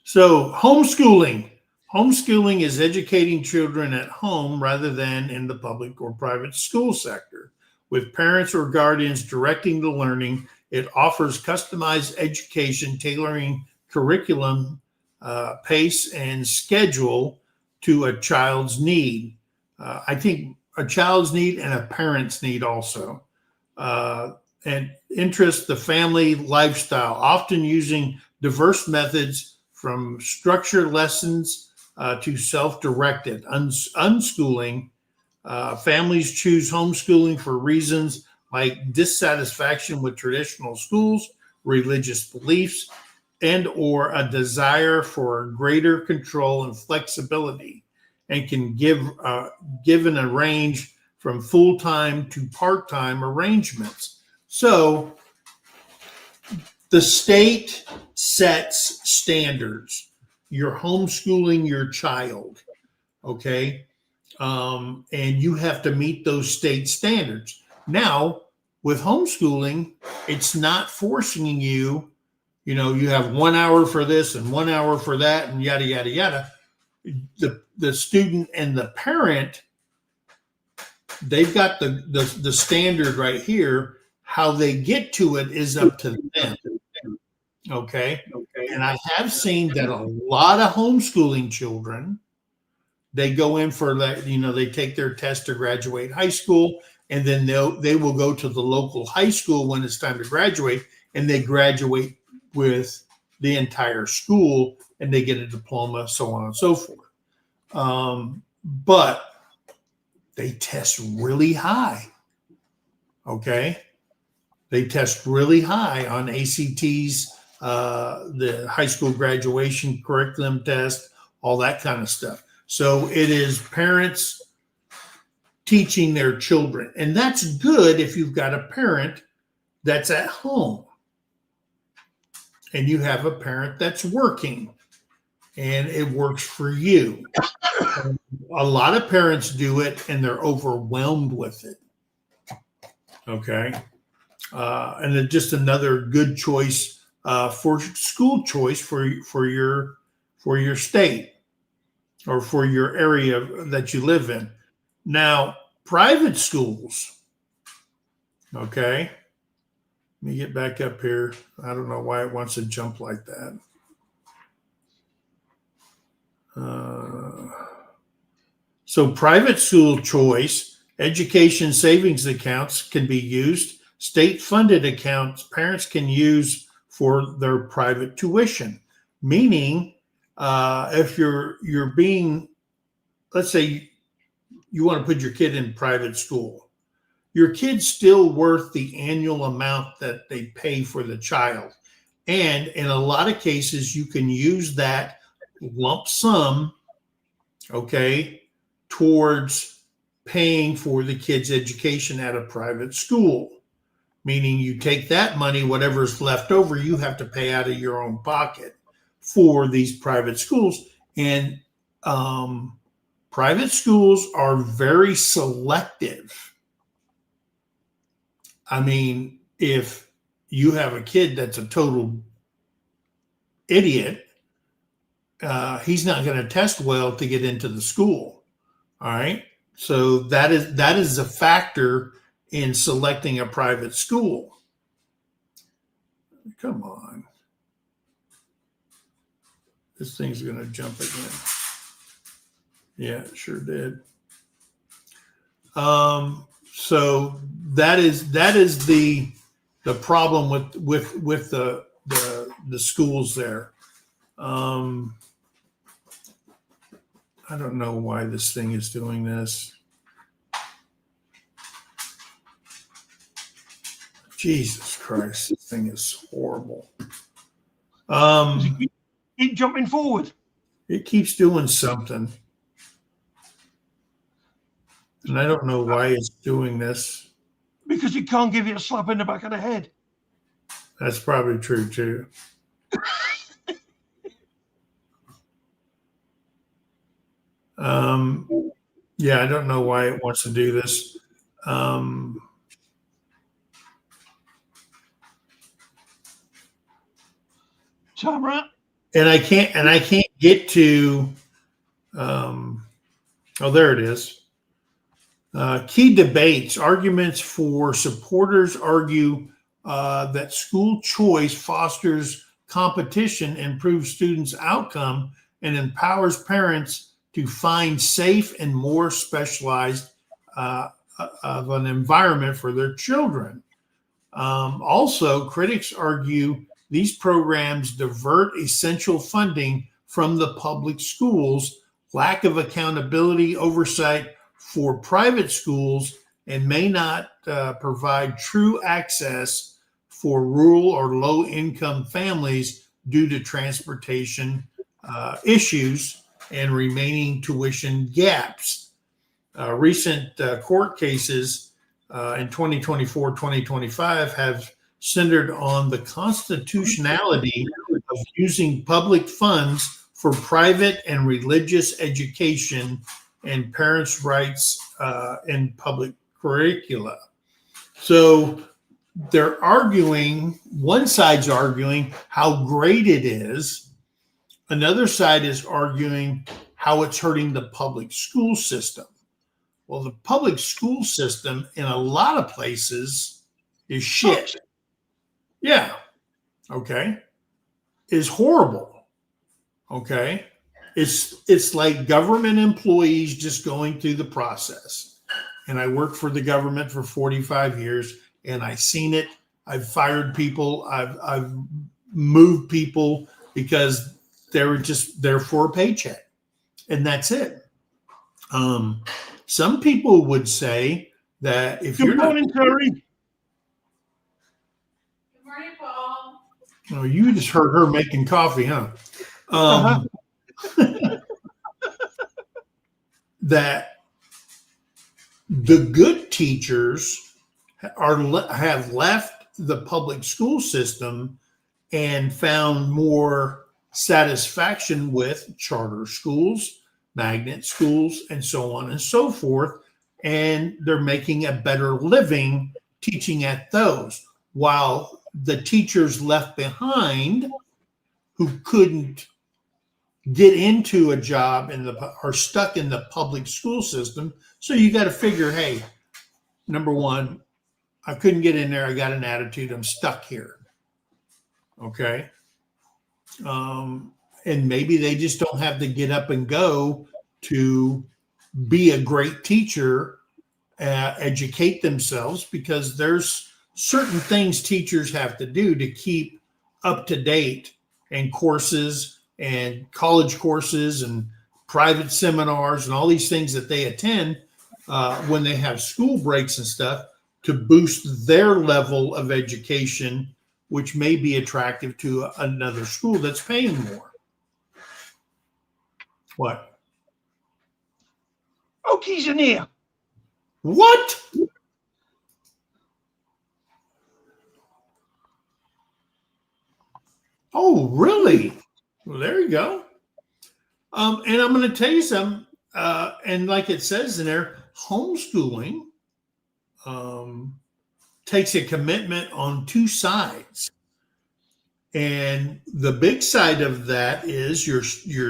So homeschooling. Homeschooling is educating children at home rather than in the public or private school sector. With parents or guardians directing the learning, it offers customized education, tailoring curriculum, pace, and schedule to a child's need. I think a child's need and a parent's need also. And interest the family lifestyle, often using diverse methods from structured lessons to self-directed. Unschooling, families choose homeschooling for reasons like dissatisfaction with traditional schools, religious beliefs, and or a desire for greater control and flexibility, and can given a range from full-time to part-time arrangements. So the state sets standards. You're homeschooling your child, okay? And you have to meet those state standards. Now, with homeschooling, it's not forcing you, you have 1 hour for this and 1 hour for that and yada, yada, yada. The student and the parent, they've got the standard right here. How they get to it is up to them. Okay. And I have seen that a lot of homeschooling children, they go in for that, they take their test to graduate high school, and then they will go to the local high school when it's time to graduate, and they graduate with the entire school and they get a diploma, so on and so forth. But they test really high. Okay. They test really high on ACTs, the high school graduation curriculum test, all that kind of stuff. So it is parents teaching their children. And that's good if you've got a parent that's at home and you have a parent that's working and it works for you. A lot of parents do it and they're overwhelmed with it. Okay. And it's just another good choice for school choice for your state or for your area that you live in. Now, private schools. Okay. Let me get back up here. I don't know why it wants to jump like that. So private school choice, education savings accounts can be used. State-funded accounts parents can use for their private tuition, meaning if you're being, let's say you want to put your kid in private school, your kid's still worth the annual amount that they pay for the child. And in a lot of cases, you can use that lump sum, okay, towards paying for the kid's education at a private school. meaning you take that money, whatever's left over, you have to pay out of your own pocket for these private schools. And private schools are very selective. I mean, if you have a kid that's a total idiot, he's not going to test well to get into the school. All right. So that is a factor in selecting a private school. Come on. This thing's going to jump again. Yeah, it sure did. So that is the problem with the schools there. I don't know why this thing is doing this. Jesus Christ, this thing is horrible. Keep jumping forward. It keeps doing something. And I don't know why it's doing this. Because it can't give you a slap in the back of the head. That's probably true too. Yeah, I don't know why it wants to do this. Tamara? And I can't get to oh, there it is. Key debates, arguments for supporters argue that school choice fosters competition, improves students' outcome, and empowers parents to find safe and more specialized of an environment for their children. Also, critics argue these programs divert essential funding from the public schools, lack of accountability, oversight for private schools, and may not provide true access for rural or low-income families due to transportation issues and remaining tuition gaps. Recent court cases in 2024-2025 have centered on the constitutionality of using public funds for private and religious education and parents' rights in public curricula. So they're arguing, one side's arguing how great it is. Another side is arguing how it's hurting the public school system. Well, the public school system in a lot of places is shit. Yeah. Okay. Is horrible. Okay. It's like government employees just going through the process. And I worked for the government for 45 years and I've seen it. I've fired people. I've moved people because they were just there for a paycheck. And that's it. Some people would say that if you're not. Good morning, Terry. Good morning, Paul. Oh, you just heard her making coffee, huh? That the good teachers have left the public school system and found more satisfaction with charter schools, magnet schools, and so on and so forth. And they're making a better living teaching at those, while the teachers left behind who couldn't get into a job are stuck in the public school system. So you got to figure, hey, number one, I couldn't get in there. I got an attitude. I'm stuck here. Okay. And maybe they just don't have to get up and go to be a great teacher, educate themselves, because there's certain things teachers have to do to keep up to date, and courses and college courses and private seminars and all these things that they attend when they have school breaks and stuff to boost their level of education, which may be attractive to another school that's paying more. What? Okies in here. What? Oh, really? Well, there you go. And I'm going to tell you something. And like it says in there, homeschooling um, takes a commitment on two sides. And the big side of that is your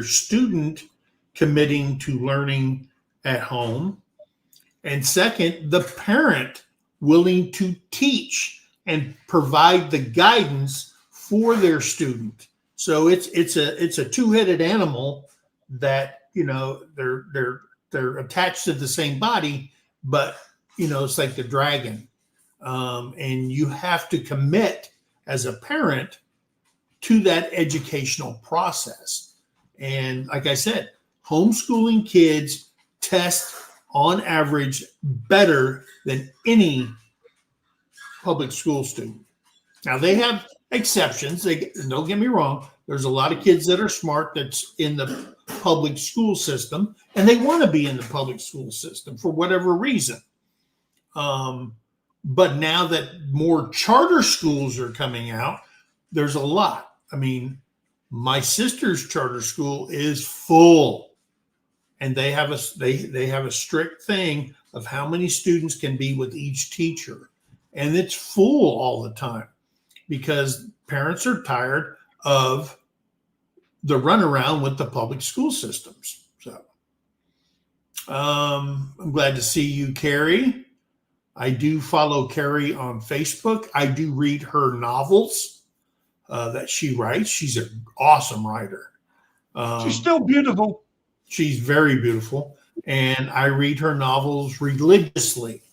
student committing to learning at home. And second, the parent willing to teach and provide the guidance for their student. So it's a two-headed animal that they're attached to the same body, but it's like the dragon, and you have to commit as a parent to that educational process. And like I said, homeschooling kids test on average better than any public school student. Now they have exceptions. Don't get me wrong. There's a lot of kids that are smart that's in the public school system, and they want to be in the public school system for whatever reason. But now that more charter schools are coming out, there's a lot. I mean, my sister's charter school is full, and they have a strict thing of how many students can be with each teacher, and it's full all the time because parents are tired of the runaround with the public school systems. So I'm glad to see you, Carrie. I do follow Carrie on Facebook. I do read her novels that she writes. She's an awesome writer. She's still beautiful. She's very beautiful. And I read her novels religiously.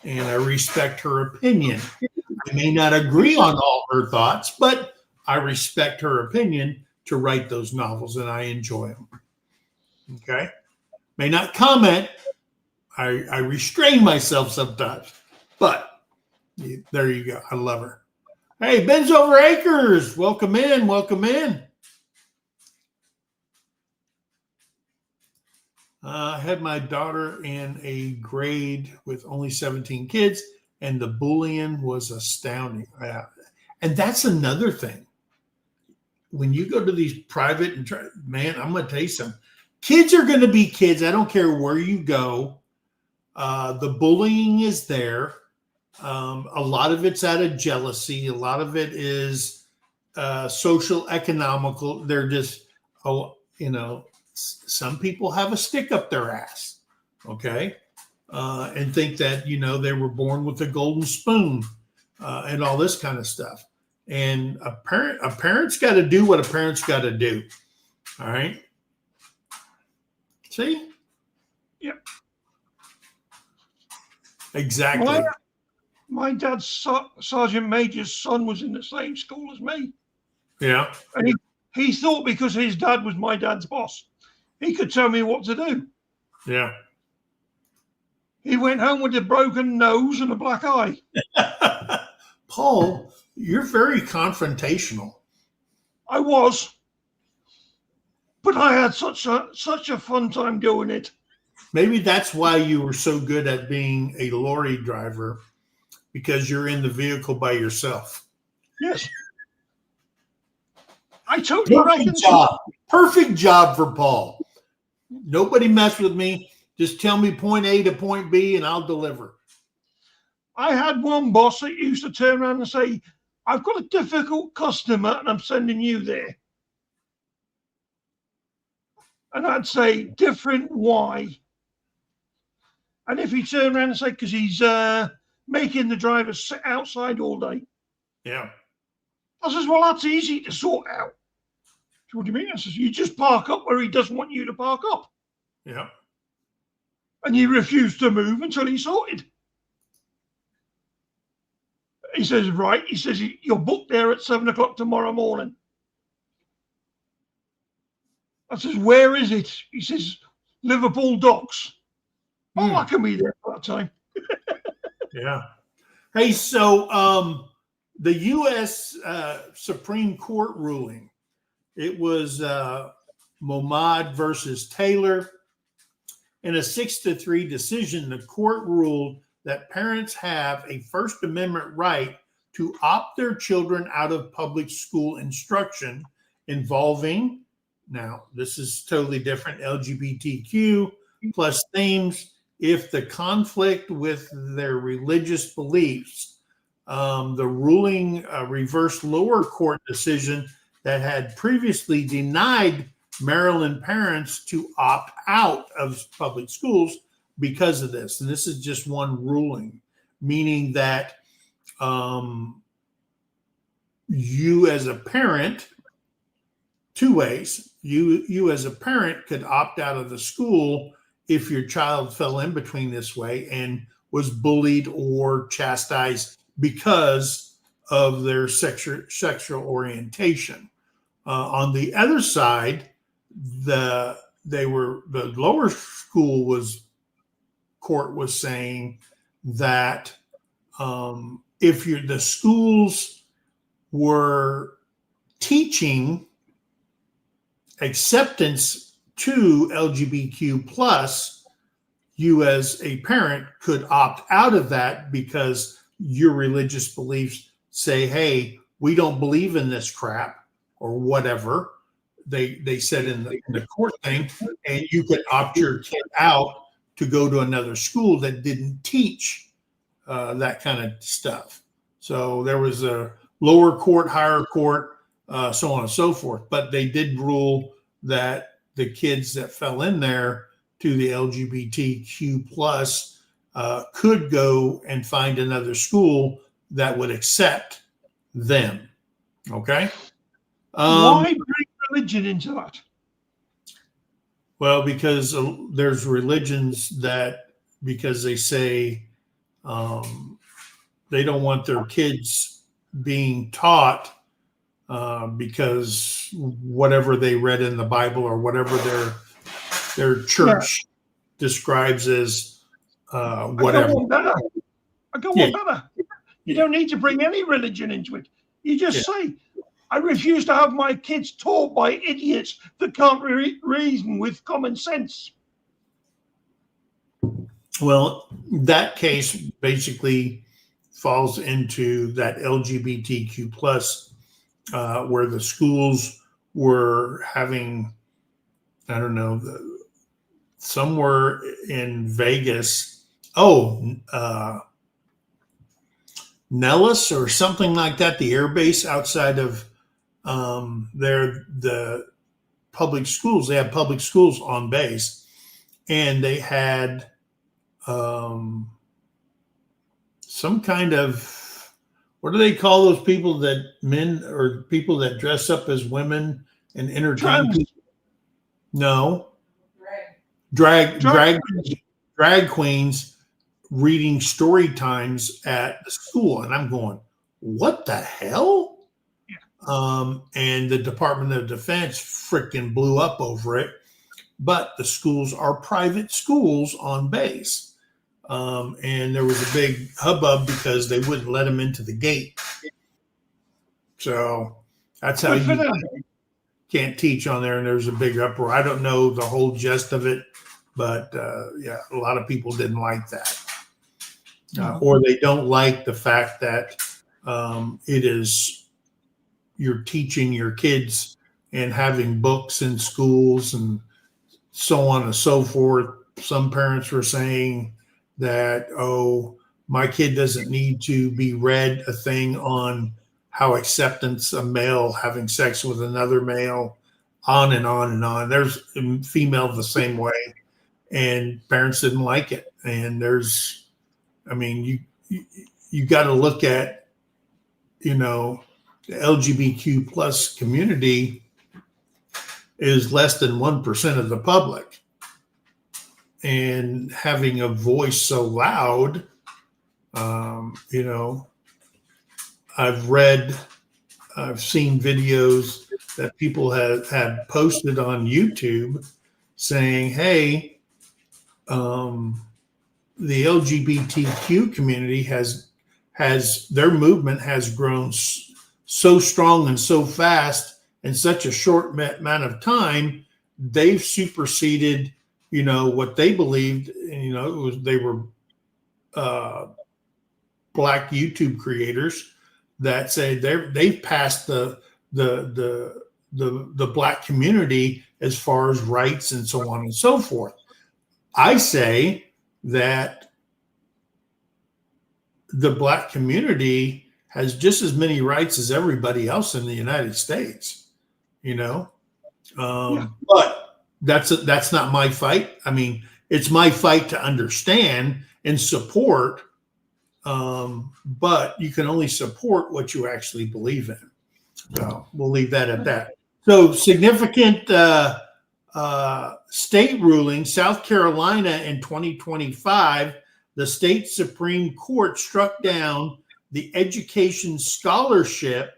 And I respect her opinion. I may not agree on all her thoughts, but I respect her opinion to write those novels, and I enjoy them. Okay? May not comment. I restrain myself sometimes, but there you go. I love her. Hey, Ben's Over Acres. Welcome in. Welcome in. I had my daughter in a grade with only 17 kids, and the bullying was astounding. And that's another thing. When you go to these private man, I'm going to tell you something. Kids are going to be kids. I don't care where you go. The bullying is there. A lot of it's out of jealousy. A lot of it is social, economical. They're just, some people have a stick up their ass, okay, and think that they were born with a golden spoon and all this kind of stuff. And a parent's got to do what a parent's got to do. All right. See? Yep. Exactly. My dad's sergeant major's son was in the same school as me. Yeah. And he thought because his dad was my dad's boss, he could tell me what to do. Yeah. He went home with a broken nose and a black eye. Paul, you're very confrontational. I was. But I had such a fun time doing it. Maybe that's why you were so good at being a lorry driver, because you're in the vehicle by yourself. Yes. I totally reckon. Perfect job for Paul. Nobody mess with me. Just tell me point A to point B and I'll deliver. I had one boss that used to turn around and say, I've got a difficult customer and I'm sending you there. And I'd say, different why? And if he turned around and said, because he's making the driver sit outside all day. Yeah. I says, well, that's easy to sort out. So what do you mean? I says, you just park up where he doesn't want you to park up. Yeah. And you refuse to move until he's sorted. He says, right. He says, you're booked there at 7 o'clock tomorrow morning. I says, where is it? He says, Liverpool Docks. Oh, I can be there for that time. Yeah. Hey, so the U.S. Supreme Court ruling, it was Momad versus Taylor. In a 6-3 decision, the court ruled that parents have a First Amendment right to opt their children out of public school instruction involving, now this is totally different, LGBTQ plus themes if the conflict with their religious beliefs. The ruling reversed lower court decision that had previously denied Maryland parents to opt out of public schools because of this. And this is just one ruling, meaning that you as a parent, two ways, you as a parent could opt out of the school if your child fell in between this way and was bullied or chastised because of their sexual orientation. On the other side, the lower school court was saying that if the schools were teaching acceptance to LGBTQ plus, you as a parent could opt out of that because your religious beliefs say, hey, we don't believe in this crap or whatever they said in the court thing, and you could opt your kid out to go to another school that didn't teach that kind of stuff. So there was a lower court, higher court, so on and so forth. But they did rule that the kids that fell in there to the LGBTQ plus could go and find another school that would accept them. Okay. Why bring religion into that? Well, because there's religions that, because they say they don't want their kids being taught because whatever they read in the Bible or whatever their church describes as whatever. I got one better. You don't need to bring any religion into it. You just say, I refuse to have my kids taught by idiots that can't reason with common sense. Well, that case basically falls into that LGBTQ plus, where the schools were having, I don't know, somewhere in Vegas. Nellis or something like that, the air base outside of the public schools. They have public schools on base, and they had some kind of, what do they call those people that men or people that dress up as women and entertain people? No, drag queens reading story times at the school, and I'm going, what the hell? And the Department of Defense freaking blew up over it. But the schools are private schools on base. And there was a big hubbub because they wouldn't let them into the gate. So that's how you can't teach on there. And there's a big uproar. I don't know the whole gist of it, but a lot of people didn't like that. Or they don't like the fact that it is, you're teaching your kids and having books in schools and so on and so forth. Some parents were saying that, my kid doesn't need to be read a thing on how acceptance of male having sex with another male, on and on and on. There's female the same way, and parents didn't like it. And you got to look at, the LGBTQ plus community is less than 1% of the public. And having a voice so loud, I've seen videos that people have posted on YouTube saying, hey, the LGBTQ community has their movement has grown so strong and so fast in such a short amount of time, they've superseded, what they believed. And, they were black YouTube creators that say they've passed the Black community as far as rights and so on and so forth. I say that the Black community has just as many rights as everybody else in the United States, but that's not my fight. I mean, it's my fight to understand and support, but you can only support what you actually believe in. So we'll leave that at that. So significant state ruling, South Carolina in 2025, the state Supreme Court struck down the Education Scholarship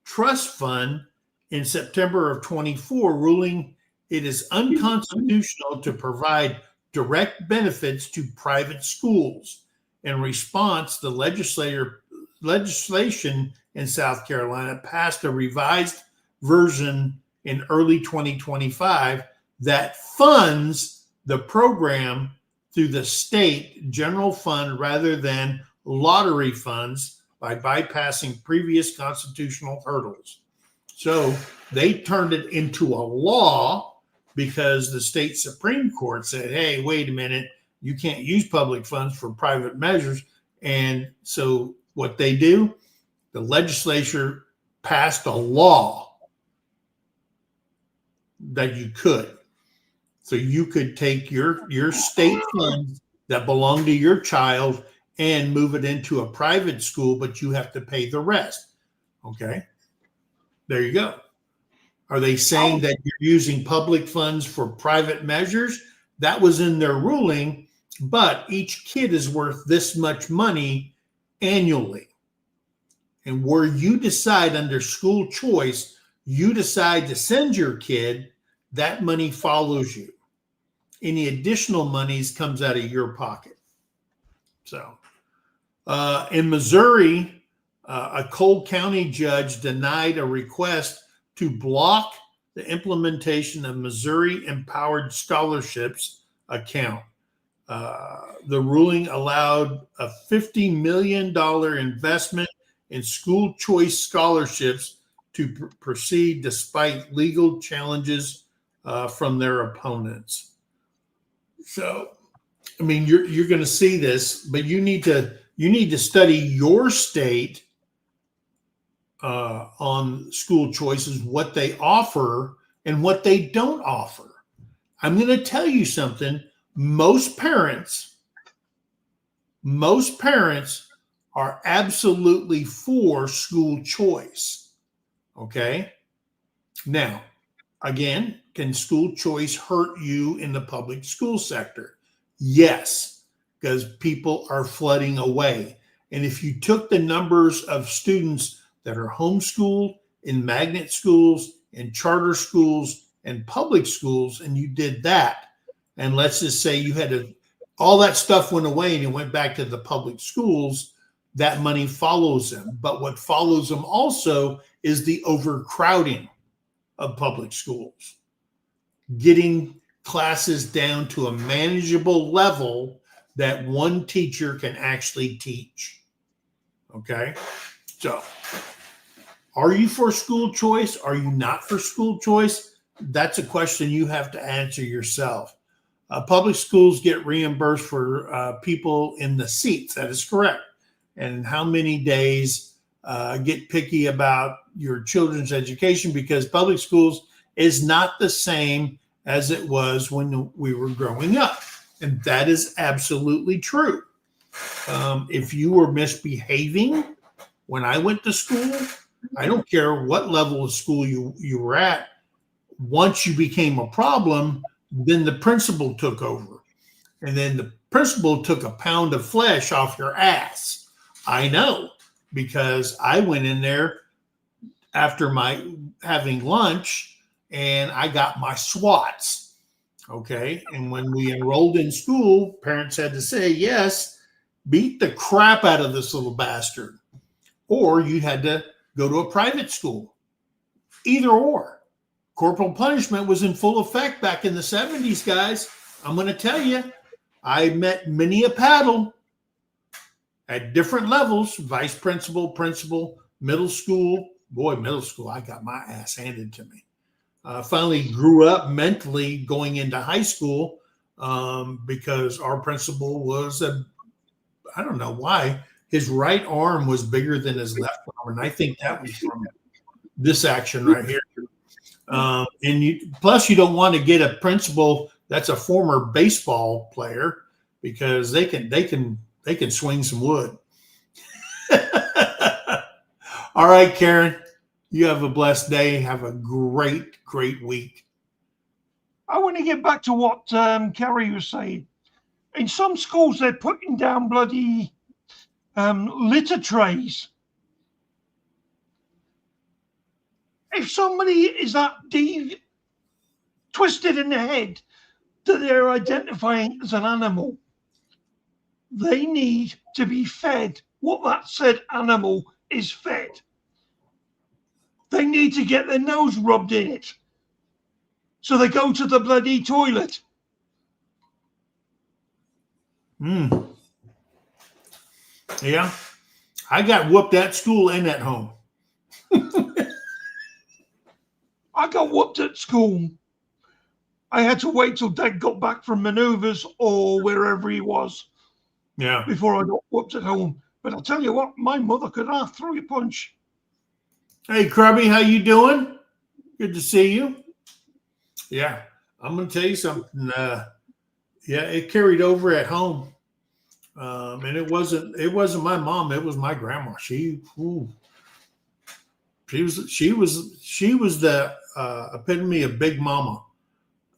Trust Fund in September of 24, ruling it is unconstitutional to provide direct benefits to private schools. In response, the legislation in South Carolina passed a revised version in early 2025 that funds the program through the state general fund rather than lottery funds by bypassing previous constitutional hurdles. So they turned it into a law because the state Supreme Court said, hey, wait a minute, you can't use public funds for private measures. And so what they do, the legislature passed a law that you could. So you could take your state funds that belong to your child and move it into a private school, but you have to pay the rest. Okay. There you go. Are they saying that you're using public funds for private measures? That was in their ruling, but each kid is worth this much money annually. And where you decide under school choice, you decide to send your kid, that money follows you. Any additional monies comes out of your pocket. So in Missouri, a Cole County judge denied a request to block the implementation of Missouri Empowered Scholarships account. The ruling allowed a $50 million investment in school choice scholarships to proceed despite legal challenges from their opponents. So, I mean, you're going to see this, but you need to study your state on school choices, what they offer and what they don't offer. I'm going to tell you something. Most parents are absolutely for school choice. Okay. Now, again, can school choice hurt you in the public school sector? Yes, because people are flooding away. And if you took the numbers of students that are homeschooled in magnet schools, in charter schools, and public schools, and you did that, and let's just say you had all that stuff went away and it went back to the public schools, that money follows them. But what follows them also is the overcrowding of public schools, getting classes down to a manageable level that one teacher can actually teach. Okay. So are you for school choice? Are you not for school choice? That's a question you have to answer yourself. Public schools get reimbursed for people in the seats. That is correct. And how many days get picky about your children's education, because public schools is not the same as it was when we were growing up. And that is absolutely true. If you were misbehaving when I went to school, I don't care what level of school you were at. Once you became a problem, then the principal took over. And then the principal took a pound of flesh off your ass. I know, because I went in there after my having lunch and I got my SWATs. Okay. And when we enrolled in school, parents had to say, yes, beat the crap out of this little bastard. Or you had to go to a private school. Either or. Corporal punishment was in full effect back in the 70s, guys. I'm going to tell you, I met many a paddle at different levels, vice principal, principal, middle school, I got my ass handed to me. Finally grew up mentally going into high school because our principal was I don't know why, his right arm was bigger than his left arm. And I think that was from this action right here. Plus you don't want to get a principal that's a former baseball player because they can swing some wood. All right, Karen, you have a blessed day. Have a great, great week. I want to get back to what Carrie was saying. In some schools, they're putting down bloody litter trays. If somebody is that twisted in the head that they're identifying as an animal, they need to be fed what that said animal is fed. They need to get their nose rubbed in it. So they go to the bloody toilet. Yeah. I got whooped at school and at home. I got whooped at school. I had to wait till Dad got back from maneuvers or wherever he was. Yeah. Before I got whooped at home. But I'll tell you what, my mother could throw a punch. Hey, Krubby, how you doing? Good to see you. Yeah, I'm going to tell you something. It carried over at home, and it wasn't my mom. It was my grandma. She was the epitome of big mama.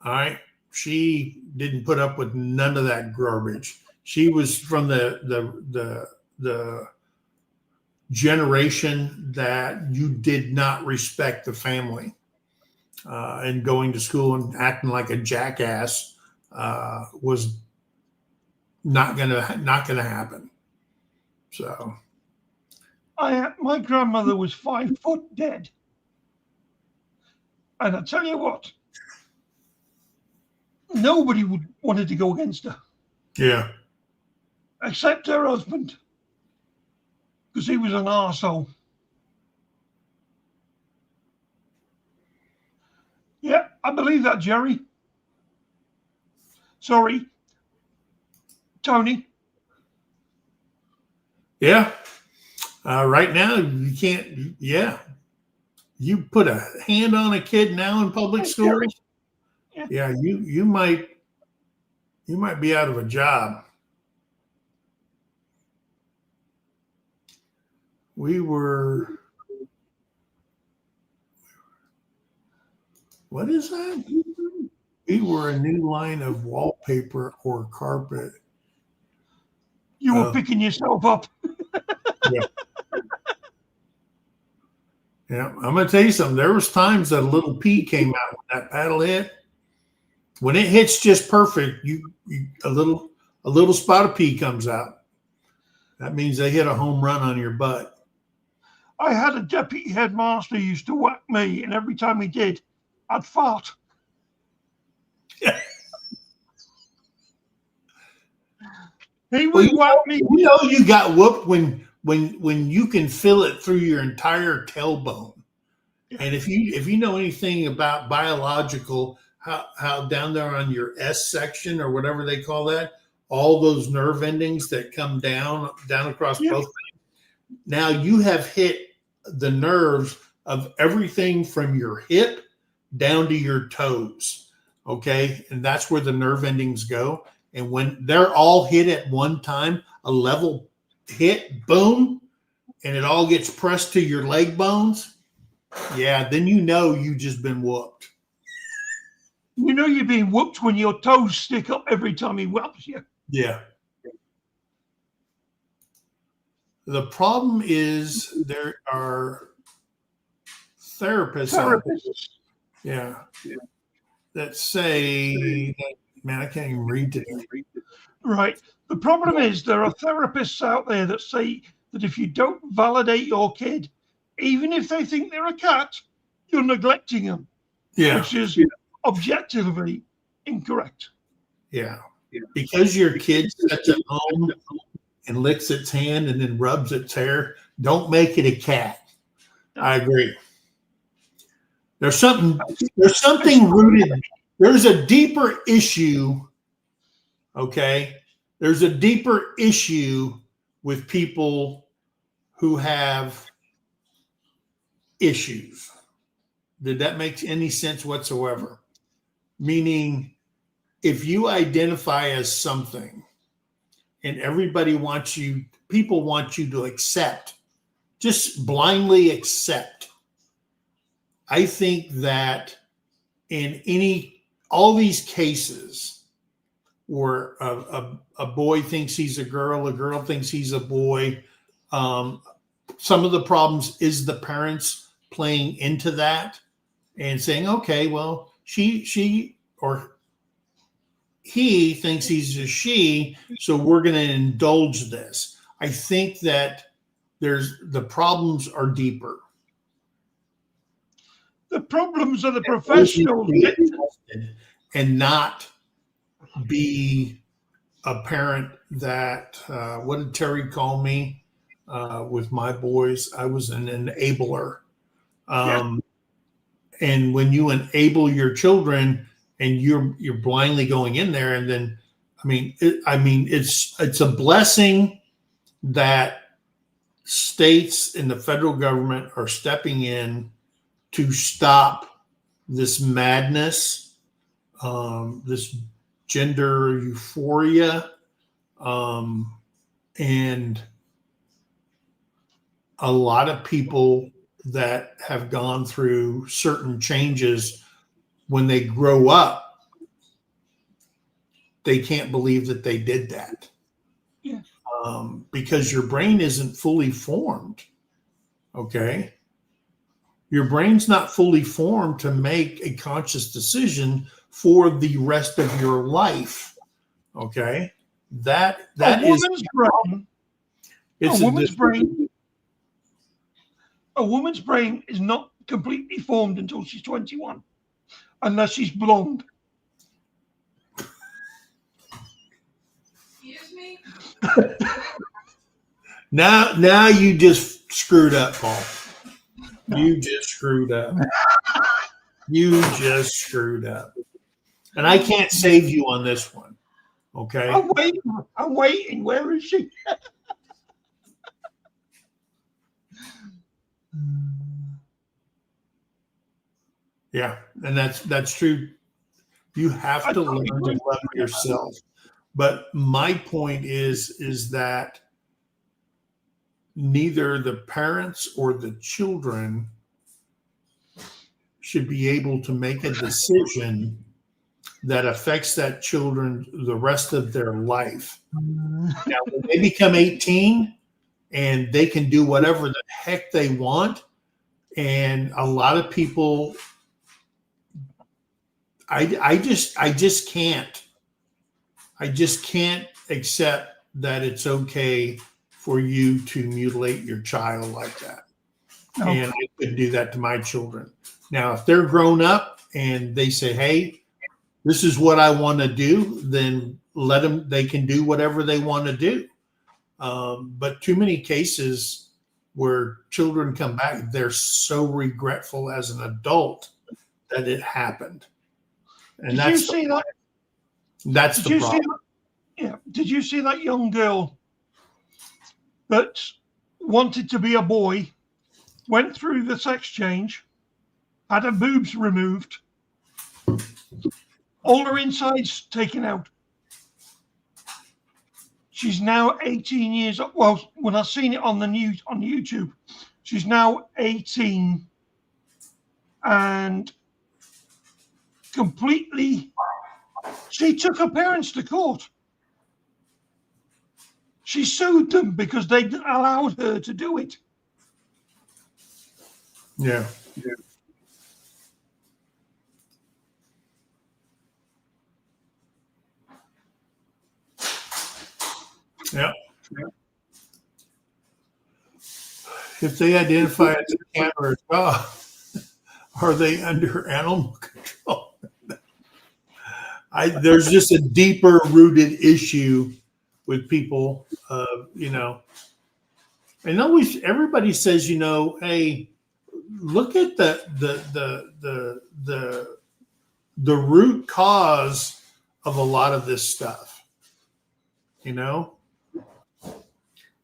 All right, she didn't put up with none of that garbage. She was from the generation that you did not respect the family, and going to school and acting like a jackass was not gonna happen. So, my grandmother was 5 foot dead, and I tell you what, nobody wanted to go against her. Yeah. Except her husband, because he was an arsehole. Yeah, I believe that, Jerry. Sorry, Tony. Yeah. Right now, you can't. Yeah. You put a hand on a kid now in public schools. Yeah, you might be out of a job. We were. What is that? We were a new line of wallpaper or carpet. You were picking yourself up. Yeah. Yeah, I'm going to tell you something. There was times that a little pea came out when that paddle hit. When it hits just perfect, a little spot of pea comes out. That means they hit a home run on your butt. I had a deputy headmaster who used to whack me, and every time he did, I'd fart. He would whack me. You know you got whooped when you can feel it through your entire tailbone. And if you know anything about biological, how down there on your S section or whatever they call that, all those nerve endings that come down across both things. Now you have hit the nerves of everything from your hip down to your toes. Okay. And that's where the nerve endings go. And when they're all hit at one time, a level hit, boom, and it all gets pressed to your leg bones. Yeah. Then you know you just been whooped. You know you're being whooped when your toes stick up every time he whaps you. Yeah. The problem is there are therapists. That say, man, I can't even read today. Right. The problem is there are therapists out there that say that if you don't validate your kid, even if they think they're a cat, you're neglecting them. Yeah. Which is objectively incorrect. Yeah. Because your kid sits at home and licks its hand and then rubs its hair, don't make it a cat. I agree. There's something rooted. There's a deeper issue. Okay. There's a deeper issue with people who have issues. Did that make any sense whatsoever? Meaning, if you identify as something and people want you to accept, just blindly accept. I think that in all these cases where a boy thinks he's a girl thinks he's a boy, some of the problems is the parents playing into that and saying, okay, well, she or he thinks he's a she, so we're going to indulge this. I think that the problems are deeper. The problems are the professionals. And not be a parent that, what did Terry call me with my boys? I was an enabler. And when you enable your children and you're blindly going in there, and then, it's a blessing that states and the federal government are stepping in to stop this madness, this gender euphoria, and a lot of people that have gone through certain changes, when they grow up, they can't believe that they did that. Yeah. Because your brain isn't fully formed. Okay. Your brain's not fully formed to make a conscious decision for the rest of your life. Okay. That a is woman's brain. it's A woman's brain is not completely formed until she's 21, unless she's blonde. Excuse me? Now you just screwed up, Paul. You just screwed up. You just screwed up. And I can't save you on this one. Okay. I'm waiting. Where is she? Yeah, and that's true. You have to learn to love yourself. But my point is that neither the parents or the children should be able to make a decision that affects that children the rest of their life. Now, when they become 18 and they can do whatever the heck they want, and a lot of people, I just can't accept that it's okay for you to mutilate your child like that. No. And I couldn't do that to my children. Now, if they're grown up and they say, hey, this is what I want to do, then let them, they can do whatever they want to do. But too many cases where children come back, they're so regretful as an adult that it happened. And Did you see that? That's the problem. Yeah. Did you see that young girl that wanted to be a boy, went through the sex change, had her boobs removed, all her insides taken out? She's now 18 years old. Well, when I seen it on the news on YouTube, she's now 18 and completely. She took her parents to court. She sued them because they allowed her to do it. Yeah. Yeah. If they identify as a cat or a dog, are they under animal control? There's just a deeper rooted issue with people, and always everybody says, hey, look at the root cause of a lot of this stuff. You know,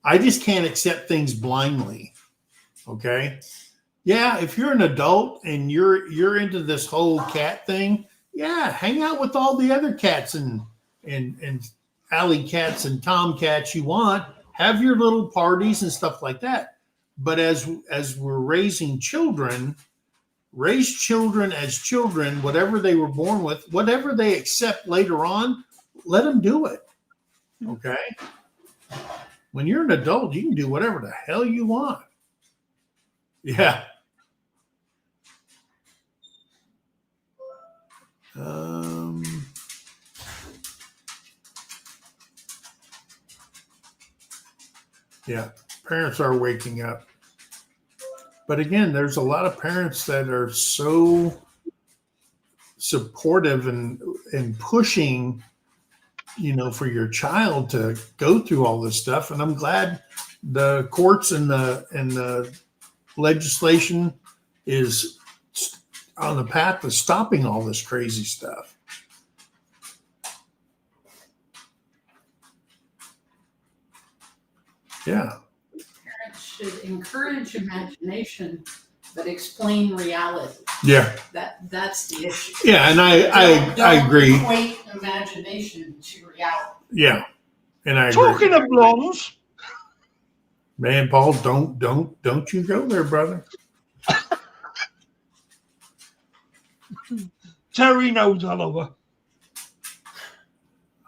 I just can't accept things blindly. Okay. Yeah, if you're an adult and you're into this whole cat thing, yeah, hang out with all the other cats and alley cats and tomcats you want. Have your little parties and stuff like that. But as we're raising children, raise children as children, whatever they were born with, whatever they accept later on, let them do it. Okay? When you're an adult, you can do whatever the hell you want. Yeah. Yeah, parents are waking up. But again, there's a lot of parents that are so supportive and pushing, for your child to go through all this stuff. And I'm glad the courts and the legislation is on the path of stopping all this crazy stuff. Yeah. Parents should encourage imagination, but explain reality. Yeah. That's the issue. Yeah, and I agree. Don't equate imagination to reality. Yeah, and I Talking agree. of blondes, Man, Paul, don't you go there, brother. Terry knows I love her.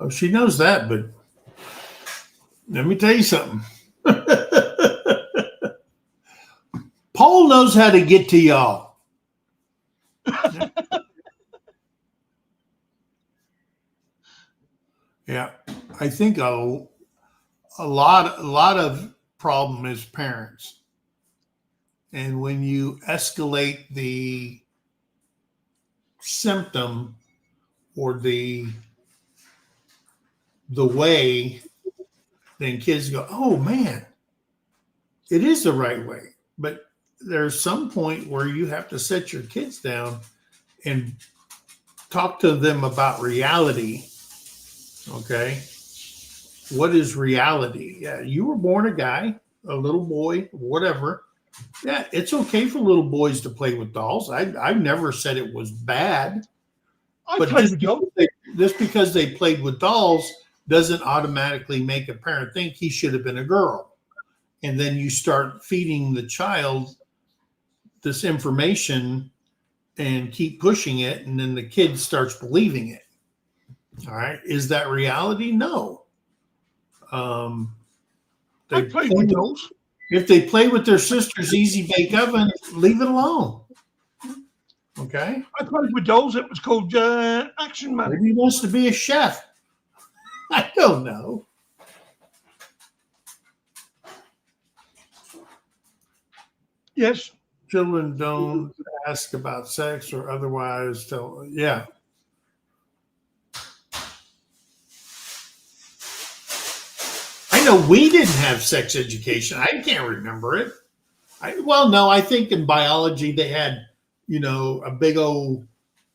Oh, she knows that, but let me tell you something. Paul knows how to get to y'all. Yeah, I think a lot of problem is parents, and when you escalate the symptom or the way, then kids go, oh man, it is the right way. But there's some point where you have to set your kids down and talk to them about reality. Okay. What is reality? Yeah. You were born a guy, a little boy, whatever. Yeah. It's okay for little boys to play with dolls. I've never said it was bad. I But played with dolls. just because they played with dolls doesn't automatically make a parent think he should have been a girl. And then you start feeding the child this information and keep pushing it, and then the kid starts believing it. All right. Is that reality? No. I played with dolls. If they play with their sister's easy bake oven, leave it alone. Okay. I played with dolls. It was called Action Man. Maybe he wants to be a chef. I don't know. Yes. Children don't ask about sex or otherwise tell. Yeah. I know we didn't have sex education. I can't remember it. No, I think in biology they had, a big old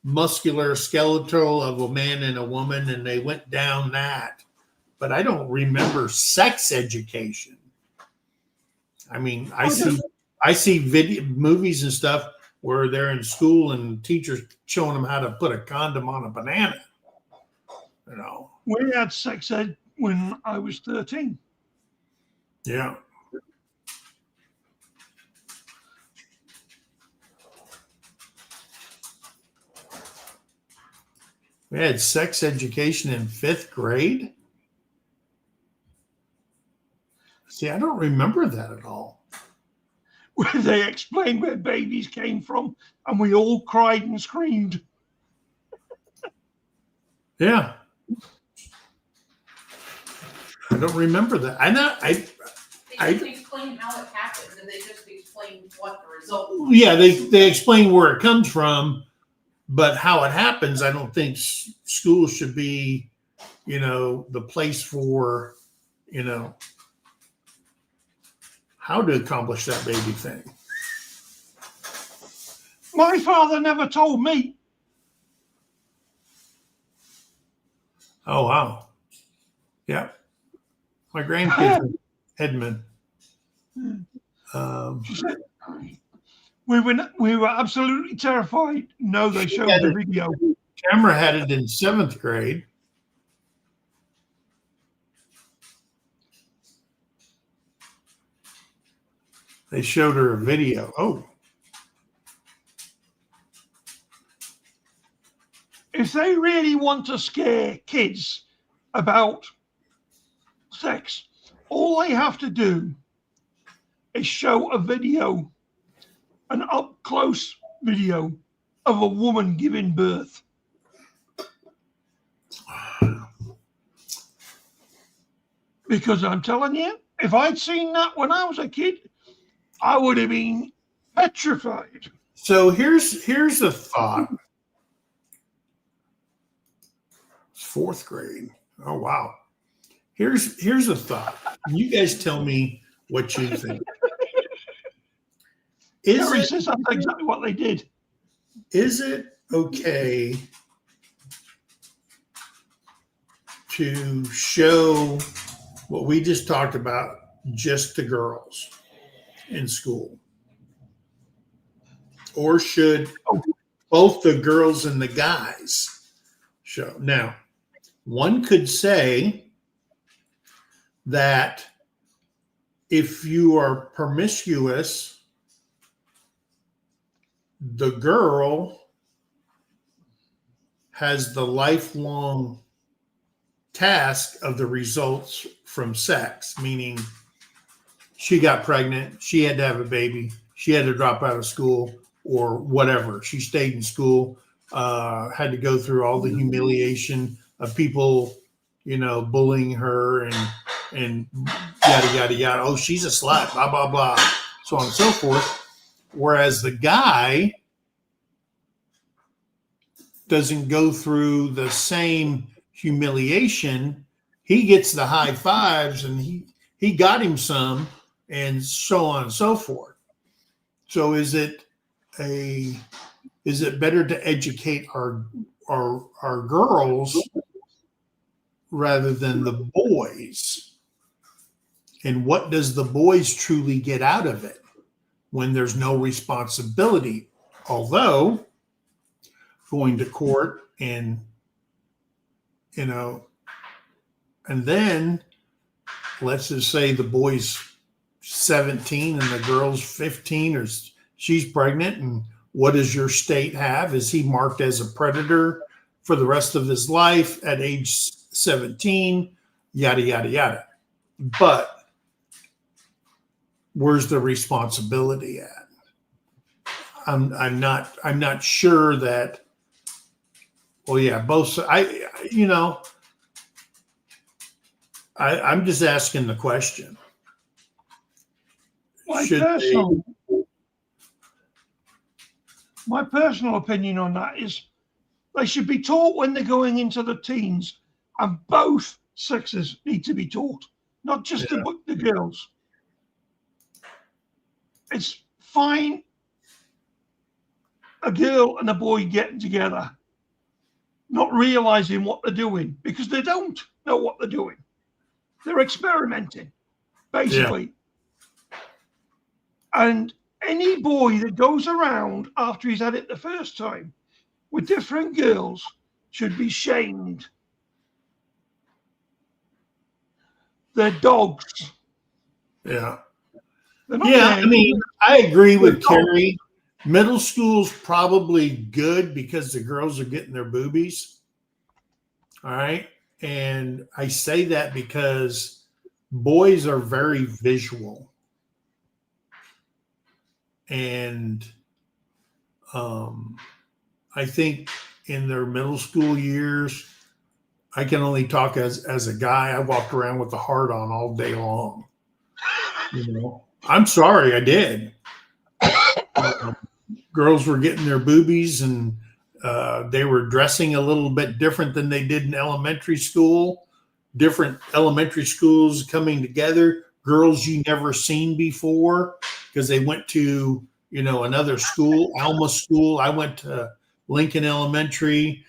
muscular skeletal of a man and a woman, and they went down that. But I don't remember sex education. I mean, I see video movies and stuff where they're in school and teachers showing them how to put a condom on a banana. We had sex ed when I was 13. Yeah. We had sex education in 5th grade. See, I don't remember that at all. Where they explained where babies came from, and we all cried and screamed. Yeah. I don't remember that. They didn't explain how it happened, and they just explained what the result was. Yeah, they explain where it comes from, but how it happens, I don't think school should be, the place for, how to accomplish that baby thing. My father never told me. Oh, wow. Yeah. My grandkids are Edmund. She said, we were absolutely terrified. No, they showed the video. Camera had it in 7th grade. They showed her a video. Oh, If they really want to scare kids about sex, all they have to do is show a video, an up close video of a woman giving birth. Because I'm telling you, if I'd seen that when I was a kid, I would have been petrified. so here's a thought. It's 4th grade. Oh, wow. Here's a thought. You guys tell me what you think. Terry says that's exactly what they did. Is it okay to show what we just talked about just to girls in school? Or should both the girls and the guys show? Now, one could say that if you are promiscuous, the girl has the lifelong task of the results from sex, meaning she got pregnant, she had to have a baby, she had to drop out of school or whatever. She stayed in school, had to go through all the humiliation of people, bullying her and yada, yada, yada. Oh, she's a slut, blah, blah, blah, so on and so forth. Whereas the guy doesn't go through the same humiliation. He gets the high fives and he got him some and so on and so forth. So is it better to educate our girls rather than the boys? And what does the boys truly get out of it when there's no responsibility? Although going to court and then let's just say the boy's 17 and the girl's 15 or she's pregnant, and what does your state have? Is he marked as a predator for the rest of his life at age 17? Yada, yada, yada. But where's the responsibility at? I'm not sure that. Well, yeah, both. I'm just asking the question. My personal opinion on that is they should be taught when they're going into the teens, and both sexes need to be taught, not just the girls. It's fine a girl and a boy getting together, not realizing what they're doing, because they don't know what they're doing. They're experimenting, basically. Yeah. And any boy that goes around after he's had it the first time with different girls should be shamed. They're dogs. Yeah. Yeah, I mean, I agree with Terry. Middle school's probably good because the girls are getting their boobies. All right. And I say that because boys are very visual. And I think in their middle school years, I can only talk as a guy. I walked around with the heart on all day long. I'm sorry, I did. Girls were getting their boobies and they were dressing a little bit different than they did in elementary school. Different elementary schools coming together. Girls you never seen before because they went to, another school, Alma School. I went to Lincoln Elementary,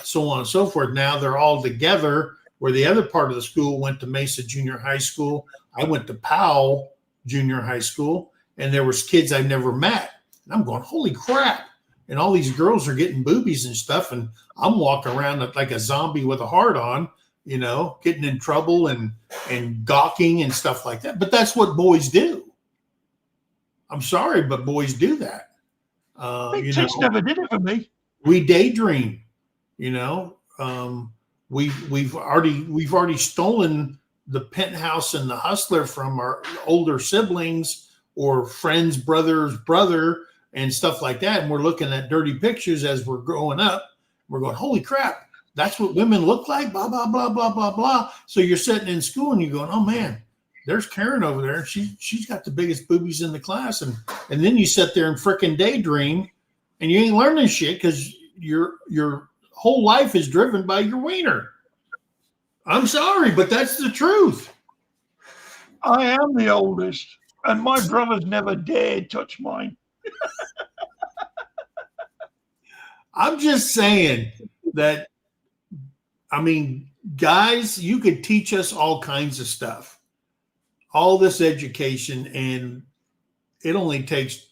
so on and so forth. Now they're all together, where the other part of the school went to Mesa Junior High School. I went to Powell Junior High School, and there was kids I never met. And I'm going, holy crap. And all these girls are getting boobies and stuff, and I'm walking around like a zombie with a heart on, getting in trouble and gawking and stuff like that. But that's what boys do. I'm sorry, but boys do that. Chicks never did it for me. We daydream. We've already stolen the penthouse and the hustler from our older siblings or friends, brother's brother, and stuff like that. And we're looking at dirty pictures as we're growing up. We're going, holy crap, that's what women look like, blah, blah, blah, blah, blah, blah. So you're sitting in school and you're going, oh man, there's Karen over there. She's got the biggest boobies in the class. And then you sit there and frickin' daydream and you ain't learning shit because your whole life is driven by your wiener. I'm sorry, but that's the truth. I am the oldest, and my brothers never dared touch mine. I'm just saying that, guys, you could teach us all kinds of stuff, all this education, and it only takes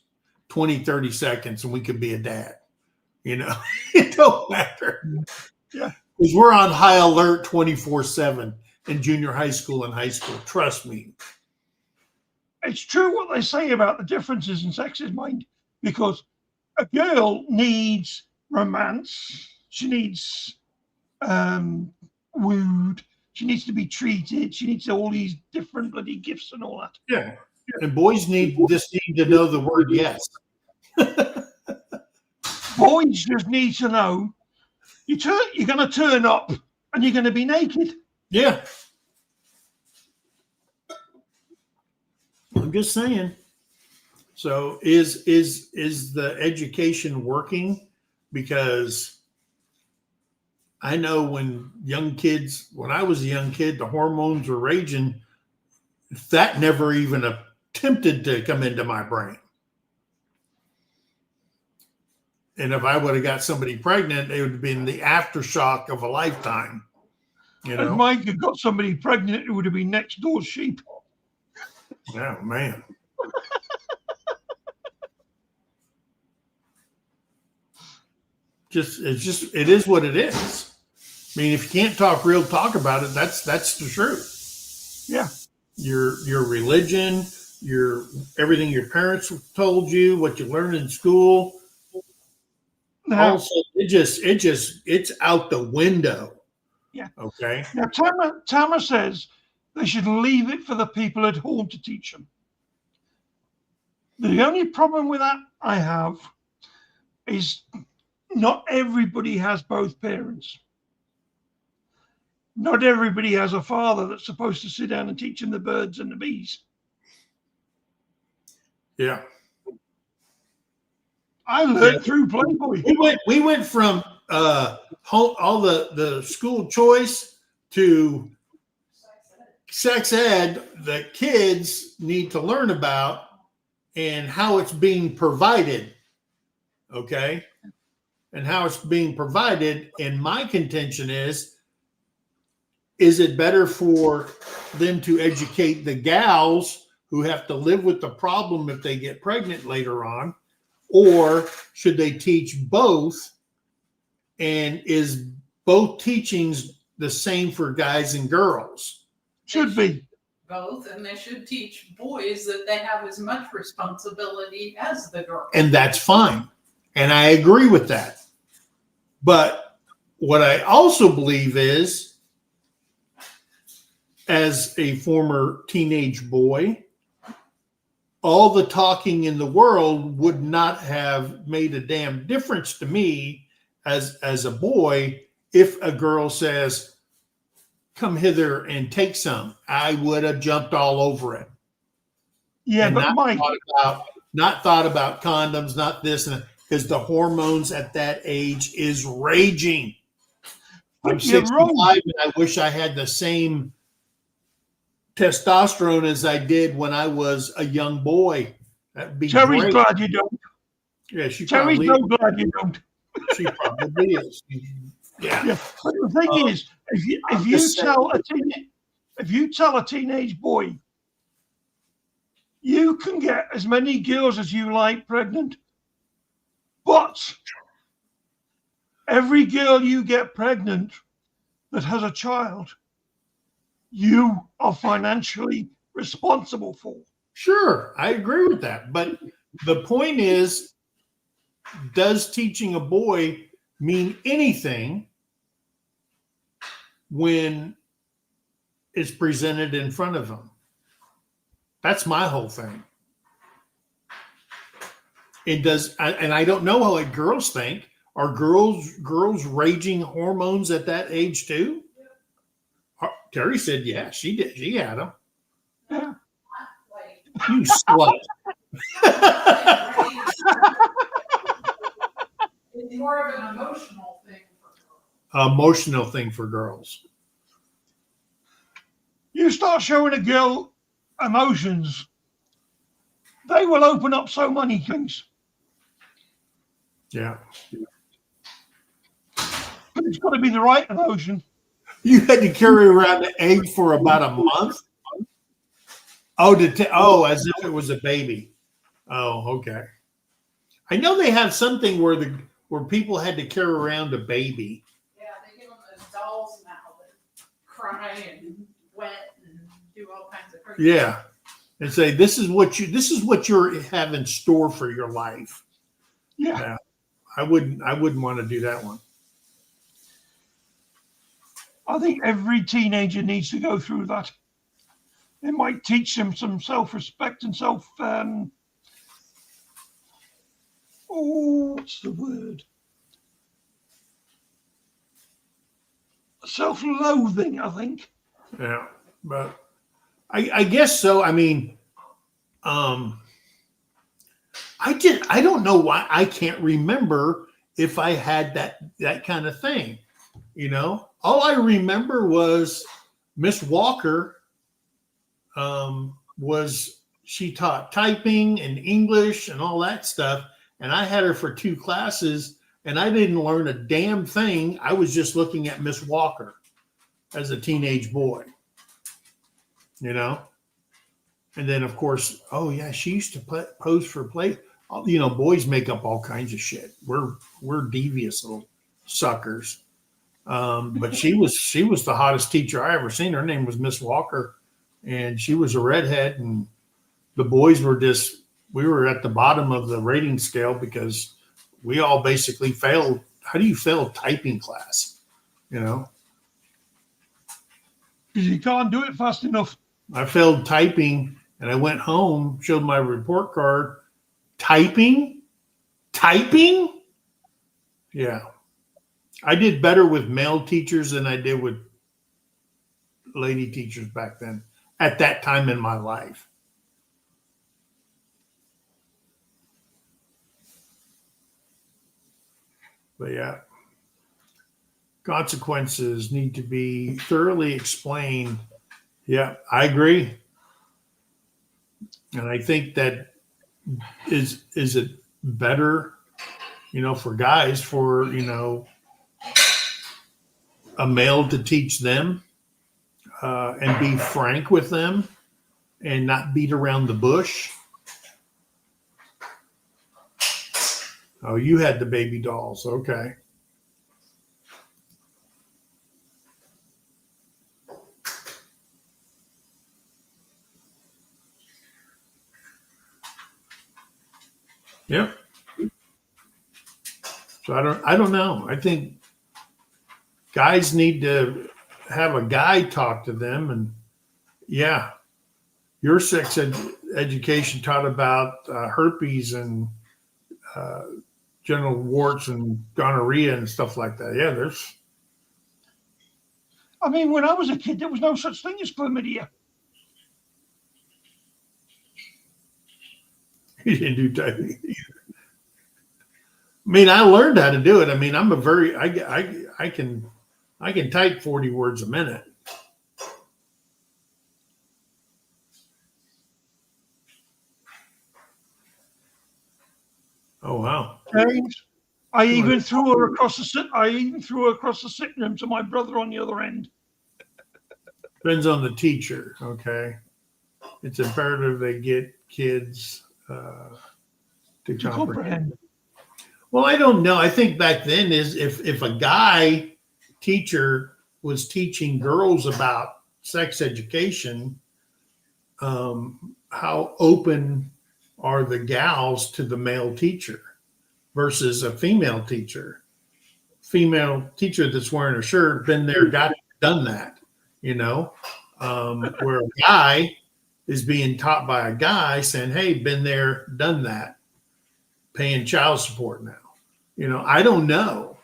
20, 30 seconds and we could be a dad. It don't matter. Yeah. Because we're on high alert 24/7 in junior high school and high school. Trust me. It's true what they say about the differences in sexes, mind, because a girl needs romance. She needs wooed. She needs to be treated. She needs all these different bloody gifts and all that. Yeah. And boys need to know the word yes. Boys just need to know you're going to turn up and you're going to be naked. Yeah. I'm just saying. So is the education working? Because I know when I was a young kid, the hormones were raging. That never even attempted to come into my brain. And if I would have got somebody pregnant, it would have been the aftershock of a lifetime. If Mike had got somebody pregnant, it would have been next door sheep. Oh, man. It is what it is. If you can't talk real talk about it, that's the truth. Yeah. Your religion, everything your parents told you, what you learned in school. Now, also, it's out the window. Yeah. Okay. Now, Tama says they should leave it for the people at home to teach them. The only problem with that I have is not everybody has both parents. Not everybody has a father that's supposed to sit down and teach them the birds and the bees. Yeah. I learned through Playboy. We went from all the school choice to sex ed that kids need to learn about and how it's being provided. Okay. And how it's being provided. And my contention is it better for them to educate the gals who have to live with the problem if they get pregnant later on? Or should they teach both? And is both teachings the same for guys and girls? Should be. Both, and they should teach boys that they have as much responsibility as the girls. And that's fine. And I agree with that. But what I also believe is, as a former teenage boy, all the talking in the world would not have made a damn difference to me as a boy if a girl says, come hither and take some. I would have jumped all over it. Yeah, and but Mike, not thought about condoms, not this, and because the hormones at that age is raging. I'm 65 and I wish I had the same testosterone as I did when I was a young boy. That'd be Terri's great. glad you don't. Yeah, she Terri's probably, so glad you don't. she probably is. Yeah. Yeah. But the thing is, if you tell a teenage boy, you can get as many girls as you like pregnant, but every girl you get pregnant that has a child, you are financially responsible for. Sure, I agree with that. But the point is, does teaching a boy mean anything when it's presented in front of him? That's my whole thing. It does, and I don't know how girls think. Are girls raging hormones at that age too? Terry said, yeah, she did. She had them. Yeah. Like, You slut. it's more of an emotional thing for girls. Emotional thing for girls. You start showing a girl emotions, they will open up so many things. Yeah. But it's got to be the right emotion. You had to carry around the egg for about a month. Oh, as if it was a baby. Oh, okay. I know they have something where people had to carry around a baby. Yeah, they give them a doll's mouth and cry and wet and do all kinds of crazy. Yeah, and say this is what you have in store for your life. Yeah. I wouldn't want to do that one. I think every teenager needs to go through that. It might teach them some self-respect and what's the word? Self-loathing, I think. Yeah, but I guess so. I mean, I don't know why I can't remember if I had that kind of thing. You know, all I remember was Miss Walker. She taught typing and English and all that stuff, and I had her for 2 classes, and I didn't learn a damn thing. I was just looking at Miss Walker as a teenage boy, you know. And then, of course, oh yeah, she used to pose for play. You know, boys make up all kinds of shit. We're devious little suckers. But she was the hottest teacher I ever seen. Her name was Miss Walker, and she was a redhead. And the boys we were at the bottom of the rating scale because we all basically failed. How do you fail typing class? You know, Because you can't do it fast enough. I failed typing, and I went home, showed my report card. Typing. Yeah. I did better with male teachers than I did with lady teachers back then, at that time in my life. But yeah, consequences need to be thoroughly explained. Yeah, I agree. And I think that is it better, you know, for guys, for, you know, a male to teach them and be frank with them and not beat around the bush. Oh, you had the baby dolls. Okay. Yep. So I don't know. I think guys need to have a guy talk to them. And yeah, your sex education taught about herpes and genital warts and gonorrhea and stuff like that. Yeah, I mean, when I was a kid, there was no such thing as chlamydia. you didn't do typing either. I mean, I learned how to do it. I mean, I can type 40 words a minute. Oh wow. James, I even threw her across the sitting room to my brother on the other end. Depends on the teacher. Okay, it's imperative they get kids to To comprehend. Well, I don't know. I think back then is if a guy teacher was teaching girls about sex education, how open are the gals to the male teacher versus a female teacher? Female teacher that's wearing a shirt, been there, done that, where a guy is being taught by a guy saying, hey, been there, done that, paying child support now. I don't know.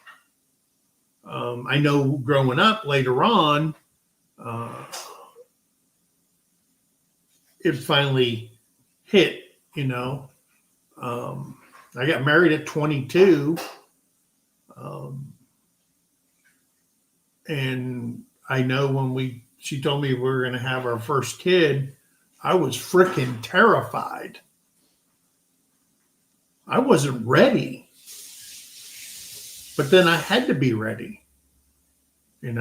I know growing up later on, it finally hit, I got married at 22. And I know when she told me we were going to have our first kid, I was freaking terrified. I wasn't ready. But then I had to be ready, and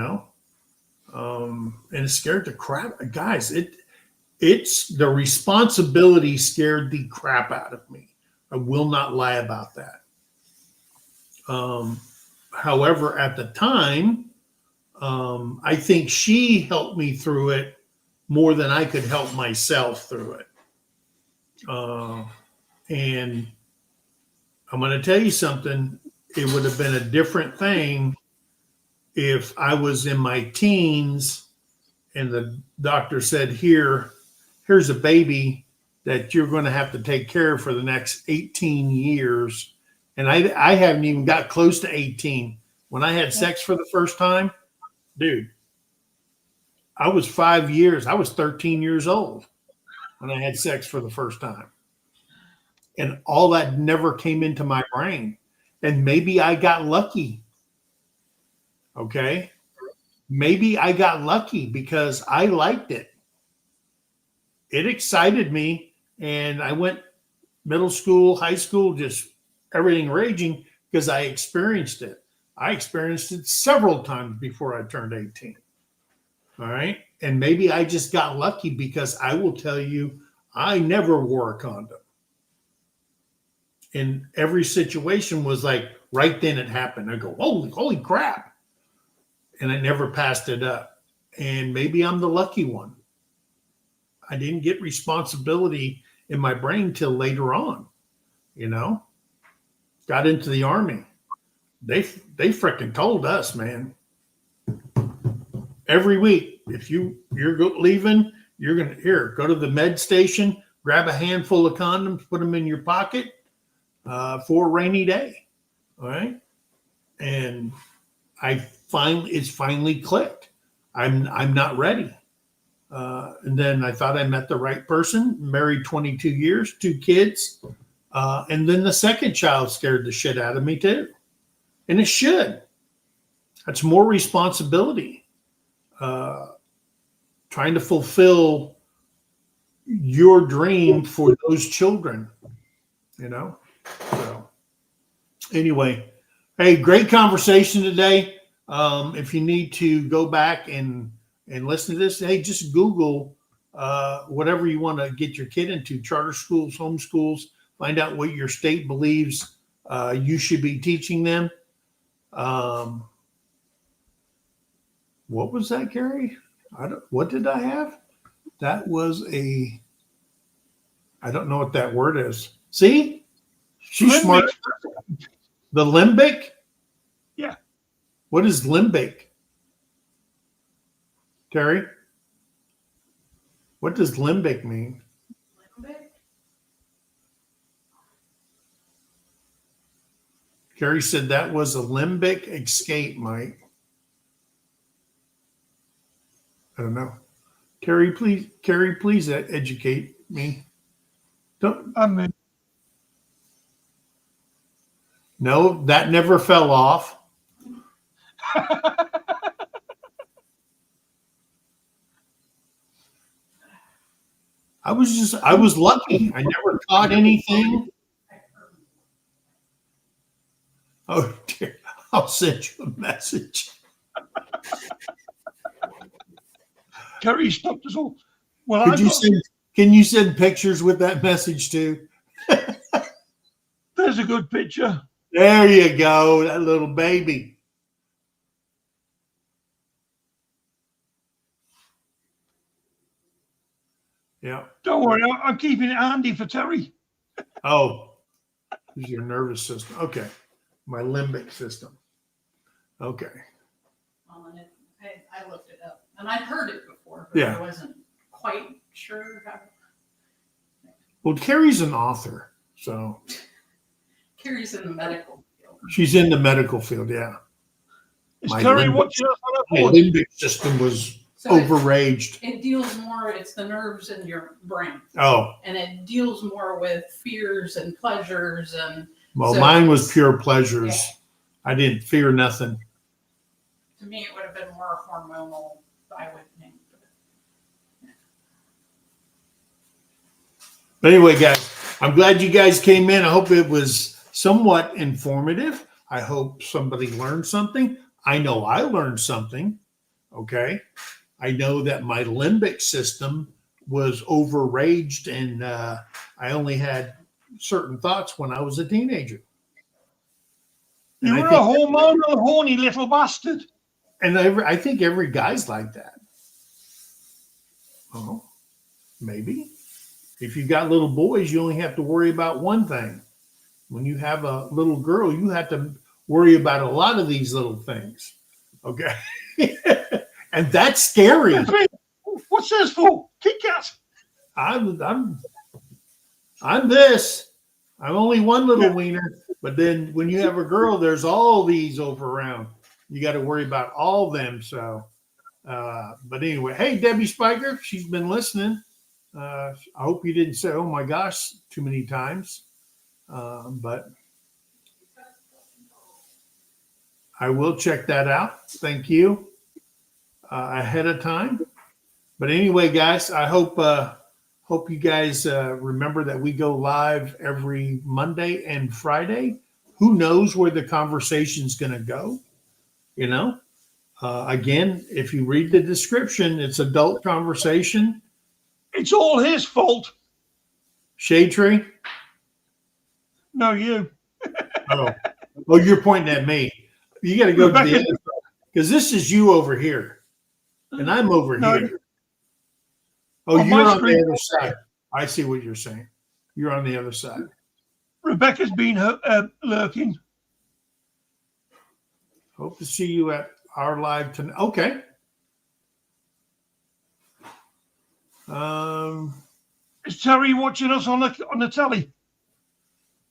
it scared the crap. Guys, it's the responsibility scared the crap out of me. I will not lie about that. However, at the time, I think she helped me through it more than I could help myself through it. And I'm going to tell you something. It would have been a different thing if I was in my teens and the doctor said, here's a baby that you're going to have to take care of for the next 18 years. And I haven't even got close to 18. When I had sex for the first time, dude, I was 13 years old when I had sex for the first time. And all that never came into my brain. And maybe I got lucky. Okay. Maybe I got lucky because I liked it. It excited me. And I went middle school, high school, just everything raging because I experienced it. I experienced it several times before I turned 18. All right. And maybe I just got lucky because I will tell you, I never wore a condom. And every situation was like, right then it happened. I go, holy crap. And I never passed it up. And maybe I'm the lucky one. I didn't get responsibility in my brain till later on, got into the Army. They freaking told us, man, every week, if you're leaving, you're going to go to the med station, grab a handful of condoms, put them in your pocket for a rainy day. All right. And it's finally clicked. I'm not ready. And then I thought I met the right person, married 22 years, 2 kids. And then the second child scared the shit out of me too. And it should. That's more responsibility. Trying to fulfill your dream for those children, So anyway, hey, great conversation today. If you need to go back and listen to this, hey, just Google whatever you want to get your kid into, charter schools, homeschools, find out what your state believes you should be teaching them. What was that, Gary? What did I have? That was I don't know what that word is. See? She's Limbic. smart. The limbic? Yeah. What is limbic? Terry? What does limbic mean? Limbic? Carrie said that was a limbic escape, Mike. I don't know. Carrie, please educate me. No, that never fell off. I was lucky. I never caught anything. Oh, dear. I'll send you a message. Terry stopped us all. Well, Can you send pictures with that message too? there's a good picture. There you go, that little baby. Yeah. Don't worry, I'm keeping it handy for Terry. Oh, this is your nervous system. Okay. My limbic system. Okay. Well, and I looked it up, and I'd heard it before, but Yeah. I wasn't quite sure how. Well, Carrie's an author, so Carrie's in the medical field. she's in the medical field. Yeah. Is My Terry limbic- watching us on My a phone? limbic system was So overraged. it deals more, it's the nerves in your brain, Oh, and it deals more with fears and pleasures. And well, So- mine was pure pleasures. Yeah. I didn't fear nothing. to me, it would have been more hormonal, I would think. But anyway, guys, I'm glad you guys came in. I hope it was somewhat informative. I hope somebody learned something. I know I learned something. Okay. I know that my limbic system was overraged and I only had certain thoughts when I was a teenager. You And were I a think- hormonal, horny little bastard. And I think every guy's like that. Oh, maybe. If you've got little boys, you only have to worry about one thing. When you have a little girl, you have to worry about a lot of these little things. Okay. And that's scary. What's this for? Kit Kat. I'm this. I'm only one little Yeah. wiener. But then when you have a girl, there's all these over around. You got to worry about all of them. So, but anyway, hey, Debbie Spiker, she's been listening. I hope you didn't say, oh my gosh, too many times. But I will check that out. Thank you ahead of time. But anyway, guys, I hope you guys remember that we go live every Monday and Friday. Who knows where the conversation's going to go? You know, again, if you read the description, it's adult conversation. It's all his fault. Shade tree. No, you. Oh, you're pointing at me. You got to go to the Rebecca- other side because this is you over here, and I'm over No, here. Oh, on you're my on screen- the other side. I see what you're saying. You're on the other side. Rebecca's been lurking. Hope to see you at our live tonight. Okay. Is Terry watching us on the telly?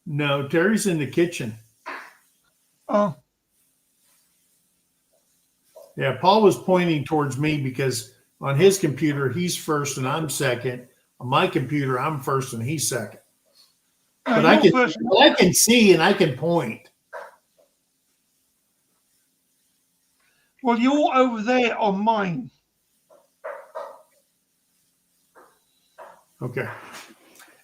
No, Terry's in the kitchen. Oh, Yeah, Paul was pointing towards me because on his computer he's first and I'm second. On my computer I'm first and he's second. But I can see and I can point. Well, you're over there on mine. Okay.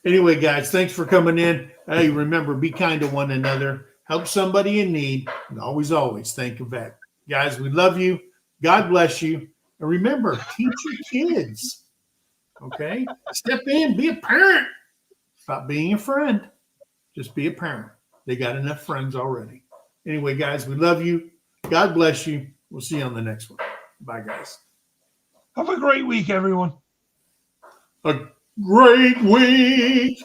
Anyway, guys, thanks for coming in. Hey, remember, be kind to one another. Help somebody in need. And always, always think of that. Guys, we love you. God bless you. And remember, teach your kids. Okay? Step in. Be a parent. Stop being a friend. Just be a parent. They got enough friends already. Anyway, guys, we love you. God bless you. We'll see you on the next one. Bye, guys. Have a great week, everyone. A great week.